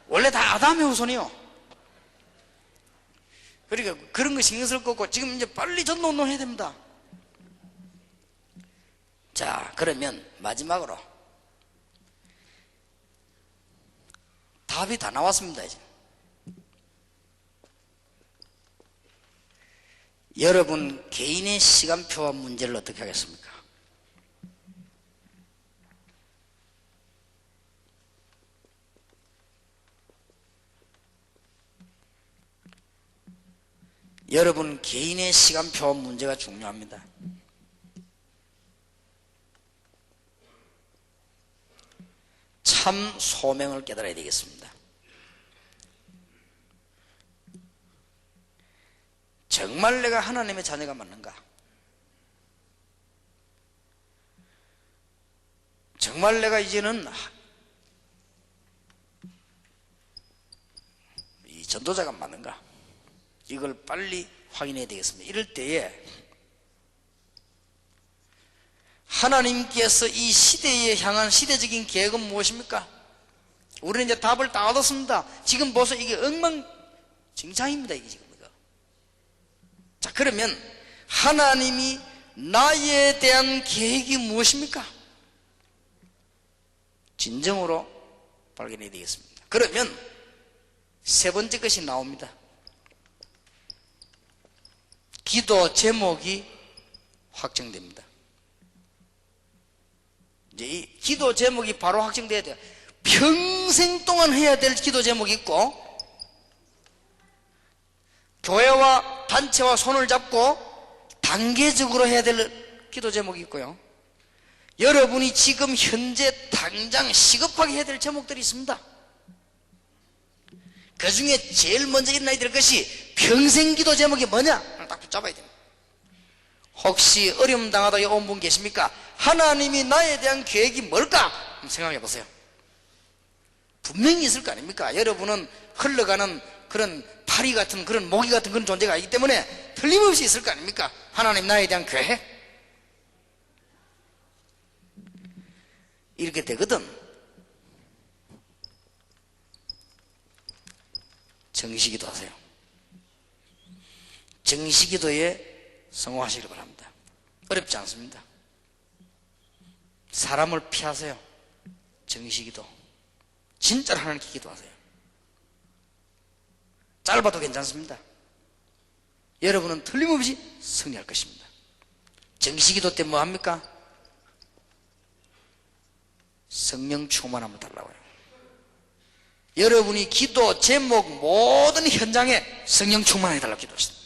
B: 원래 다 아담의 후손이요. 그러니까 그런 거 신경 쓸 거 없고 지금 이제 빨리 전도운동 해야 됩니다. 자, 그러면 마지막으로 답이 다 나왔습니다. 이제 여러분 개인의 시간표와 문제를 어떻게 하겠습니까? 여러분 개인의 시간표와 문제가 중요합니다. 참 소명을 깨달아야 되겠습니다. 정말 내가 하나님의 자녀가 맞는가? 정말 내가 이제는 이 전도자가 맞는가? 이걸 빨리 확인해야 되겠습니다. 이럴 때에 하나님께서 이 시대에 향한 시대적인 계획은 무엇입니까? 우리는 이제 답을 다 얻었습니다. 지금 보세요. 이게 엉망진창입니다. 이게 지금 이거. 자, 그러면 하나님이 나에 대한 계획이 무엇입니까? 진정으로 발견해야 되겠습니다. 그러면 세 번째 것이 나옵니다. 기도 제목이 확정됩니다. 이제 이 기도 제목이 바로 확정돼야 돼요. 평생 동안 해야 될 기도 제목이 있고 교회와 단체와 손을 잡고 단계적으로 해야 될 기도 제목이 있고요. 여러분이 지금 현재 당장 시급하게 해야 될 제목들이 있습니다. 그 중에 제일 먼저 일어나야 될 것이 평생 기도 제목이 뭐냐? 딱 붙잡아야 됩니다. 혹시 어려움 당하다 온 분 계십니까? 하나님이 나에 대한 계획이 뭘까? 한번 생각해 보세요. 분명히 있을 거 아닙니까? 여러분은 흘러가는 그런 파리 같은 그런 모기 같은 그런 존재가 아니기 때문에 틀림없이 있을 거 아닙니까? 하나님 나에 대한 계획? 이렇게 되거든. 정시기도 하세요. 정시기도에 성공하시길 바랍니다. 어렵지 않습니다. 사람을 피하세요. 정시기도. 진짜로 하나님께 기도하세요. 짧아도 괜찮습니다. 여러분은 틀림없이 승리할 것입니다. 정시기도 때 뭐 합니까? 성령 충만함을 달라고요. 여러분이 기도 제목 모든 현장에 성령 충만하게 달라고 기도하시다.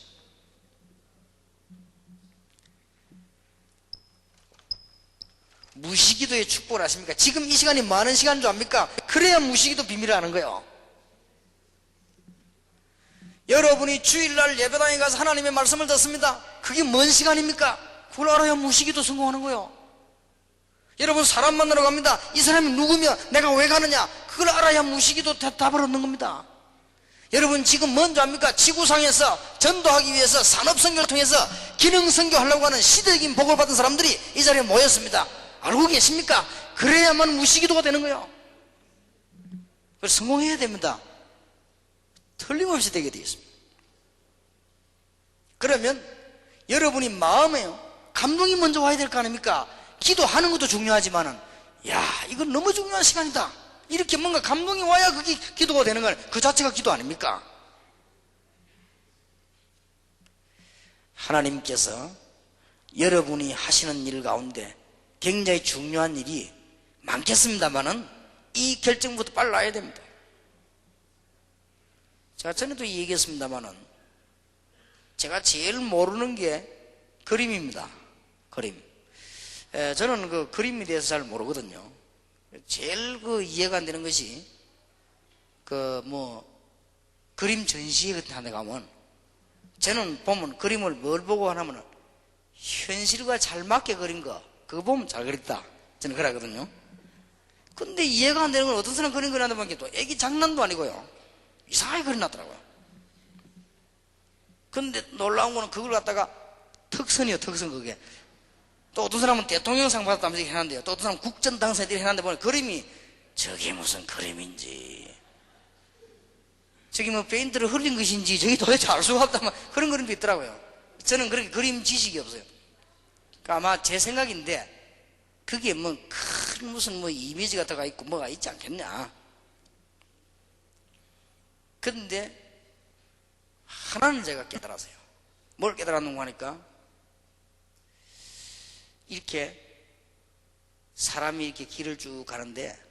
B: 무시기도의 축복을 아십니까? 지금 이 시간이 많은 시간인 줄 압니까? 그래야 무시기도 비밀을 아는 거예요. 여러분이 주일날 예배당에 가서 하나님의 말씀을 듣습니다. 그게 뭔 시간입니까? 그걸 알아야 무시기도 성공하는 거예요. 여러분 사람 만나러 갑니다. 이 사람이 누구며 내가 왜 가느냐? 그걸 알아야 무시기도 답을 얻는 겁니다. 여러분 지금 뭔지 압니까? 지구상에서 전도하기 위해서 산업선교를 통해서 기능선교 하려고 하는 시대적인 복을 받은 사람들이 이 자리에 모였습니다. 알고 계십니까? 그래야만 무시기도가 되는 거예요. 그래서 성공해야 됩니다. 틀림없이 되게 되어 있습니다. 그러면 여러분이 마음에요 감동이 먼저 와야 될 거 아닙니까? 기도하는 것도 중요하지만은 야 이건 너무 중요한 시간이다 이렇게 뭔가 감동이 와야 그게 기도가 되는 건 그 자체가 기도 아닙니까? 하나님께서 여러분이 하시는 일 가운데 굉장히 중요한 일이 많겠습니다만은 이 결정부터 빨리 나야 됩니다. 제가 전에도 얘기했습니다만은 제가 제일 모르는 게 그림입니다. 그림. 저는 그 그림에 대해서 잘 모르거든요. 제일 그 이해가 안 되는 것이 그림 전시회 같은 데 가면 저는 보면 그림을 뭘 보고 하냐면 현실과 잘 맞게 그린 거 그거 보면 잘 그렸다. 저는 그러거든요. 근데 이해가 안 되는 건 어떤 사람 그림 그린다는 게 또 애기 장난도 아니고요. 이상하게 그려놨더라고요. 근데 놀라운 거는 그걸 갖다가 특선이요, 특선 그게. 또 어떤 사람은 대통령상 받았다면서 해놨는데요. 또 어떤 사람은 국전 당사자들이 해놨는데 보면 그림이 저게 무슨 그림인지 저게 뭐 페인트를 흘린 것인지 저게 도대체 알 수가 없다면 그런 그림도 있더라고요. 저는 그렇게 그림 지식이 없어요. 그러니까 아마 제 생각인데 그게 뭐 큰 무슨 뭐 이미지 같은 거 있고 뭐가 있지 않겠냐. 근데 하나는 제가 깨달았어요. 뭘 깨달았는가 하니까 이렇게 사람이 이렇게 길을 쭉 가는데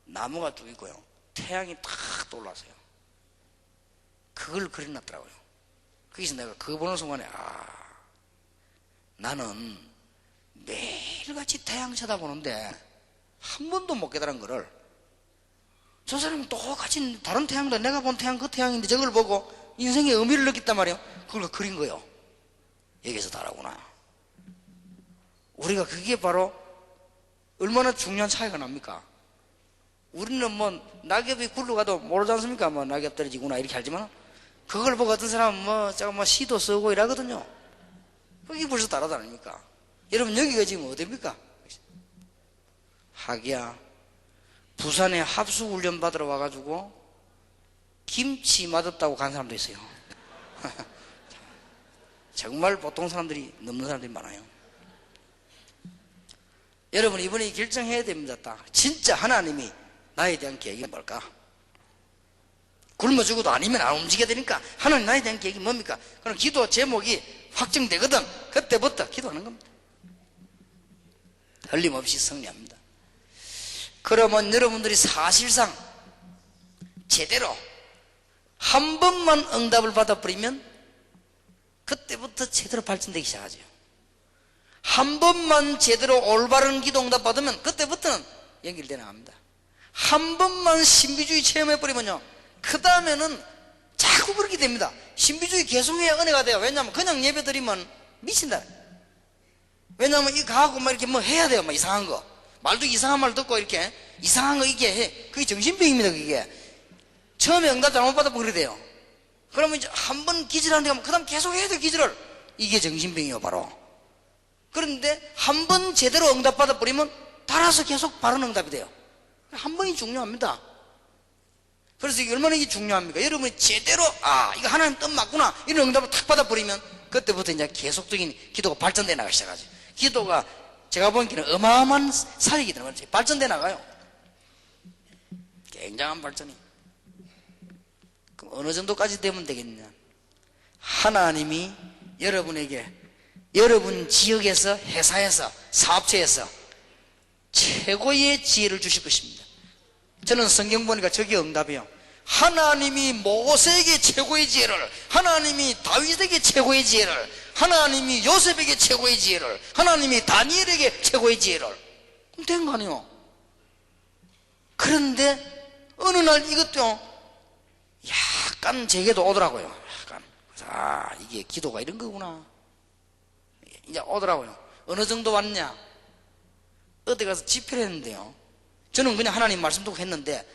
B: 나무가 쭉 있고요. 태양이 탁 떠올라서요. 그걸 그려놨더라고요. 거기서 내가 그거 보는 순간에 나는 매일같이 태양 쳐다보는데 한 번도 못 깨달은 거를 저 사람은 똑같이 다른 태양도 내가 본 태양 그 태양인데 저걸 보고 인생의 의미를 느꼈단 말이에요. 그걸 그린 거예요. 여기서 다르구나. 우리가 그게 바로 얼마나 중요한 차이가 납니까? 우리는 뭐 낙엽이 굴러가도 모르지 않습니까? 뭐 낙엽 떨어지구나 이렇게 알지만 그걸 보고 어떤 사람은 제가 시도 쓰고 이러거든요. 그게 벌써 다르다 아닙니까? 여러분 여기가 지금 어디입니까? 하기야 부산에 합수훈련 받으러 와가지고 김치 맛없다고 간 사람도 있어요. 정말 보통 사람들이 넘는 사람들이 많아요. 여러분 이번에 결정해야 됩니다. 딱 진짜 하나님이 나에 대한 계획이 뭘까? 굶어 죽어도 아니면 안 움직여야 되니까 하나님 나에 대한 계획이 뭡니까? 그럼 기도 제목이 확정되거든. 그때부터 기도하는 겁니다. 틀림없이 승리합니다. 그러면 여러분들이 사실상 제대로 한 번만 응답을 받아버리면 그때부터 제대로 발전되기 시작하죠. 한 번만 제대로 올바른 기도 응답 받으면 그때부터는 연결되어 나갑니다. 한 번만 신비주의 체험해버리면요, 그 다음에는 자꾸 그렇게 됩니다. 신비주의 계속해야 은혜가 돼요. 왜냐하면 그냥 예배 드리면 미친다. 왜냐하면 이거 하고 막 이렇게 뭐 해야 돼요. 막 이상한 거. 말도 이상한 말 듣고 이렇게 이상한 거 이게 해. 그게 정신병입니다. 그게. 처음에 응답 잘못 받아보고 그래 돼요. 그러면 이제 한 번 기절하는데 가면 그 다음 계속 해야 돼, 기절을. 이게 정신병이에요, 바로. 그런데 한 번 제대로 응답 받아버리면 따라서 계속 바른 응답이 돼요. 한 번이 중요합니다. 그래서 이게 얼마나 이게 중요합니까? 여러분이 제대로, 이거 하나님 뜻 맞구나, 이런 응답을 탁 받아버리면 그때부터 이제 계속적인 기도가 발전돼 나가기 시작하죠. 기도가 제가 보기에는 어마어마한 사역이 되는 거죠. 발전돼 나가요. 굉장한 발전이. 그럼 어느 정도까지 되면 되겠냐? 하나님이 여러분에게 여러분 지역에서, 회사에서, 사업체에서 최고의 지혜를 주실 것입니다. 저는 성경 보니까 저게 응답이에요. 하나님이 모세에게 최고의 지혜를, 하나님이 다윗에게 최고의 지혜를, 하나님이 요셉에게 최고의 지혜를, 하나님이 다니엘에게 최고의 지혜를. 그럼 된 거 아니에요? 그런데 어느 날 이것도 약간 제게도 오더라고요. 약간, 이게 기도가 이런 거구나. 이제 오더라고요. 어느 정도 왔냐? 어디 가서 집회를 했는데요, 저는 그냥 하나님 말씀 듣고 했는데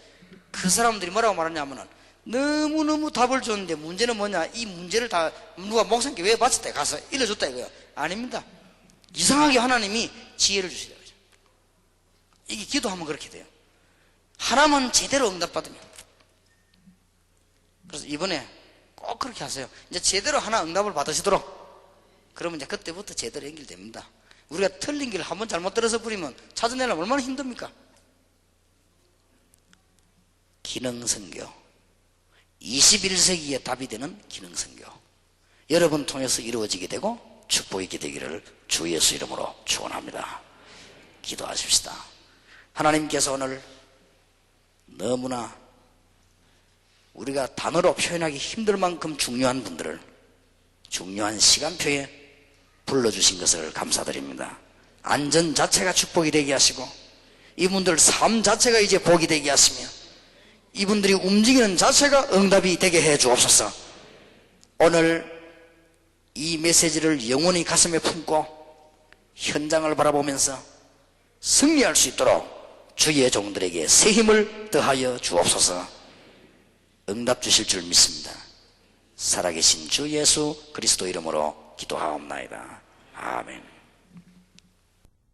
B: 그 사람들이 뭐라고 말하냐면은 너무너무 답을 줬는데 문제는 뭐냐, 이 문제를 다 누가 목사님께 왜 바쳤다 가서 일러줬다 이거예요. 아닙니다. 이상하게 하나님이 지혜를 주시더라고요. 이게 기도하면 그렇게 돼요. 하나만 제대로 응답받으면. 그래서 이번에 꼭 그렇게 하세요. 이제 제대로 하나 응답을 받으시도록. 그러면 이제 그때부터 제대로 연결됩니다. 우리가 틀린 길을 한번 잘못 들어서 버리면 찾아내려면 얼마나 힘듭니까? 기능선교, 21세기에 답이 되는 기능선교, 여러분 통해서 이루어지게 되고 축복이 있게 되기를 주 예수 이름으로 축원합니다. 기도하십시다. 하나님께서 오늘 너무나 우리가 단어로 표현하기 힘들 만큼 중요한 분들을 중요한 시간표에 불러주신 것을 감사드립니다. 안전 자체가 축복이 되게 하시고 이분들 삶 자체가 이제 복이 되게 하시며 이분들이 움직이는 자체가 응답이 되게 해 주옵소서. 오늘 이 메시지를 영원히 가슴에 품고 현장을 바라보면서 승리할 수 있도록 주의 종들에게 새 힘을 더하여 주옵소서. 응답 주실 줄 믿습니다. 살아계신 주 예수 그리스도 이름으로 기도하옵나이다. 아멘.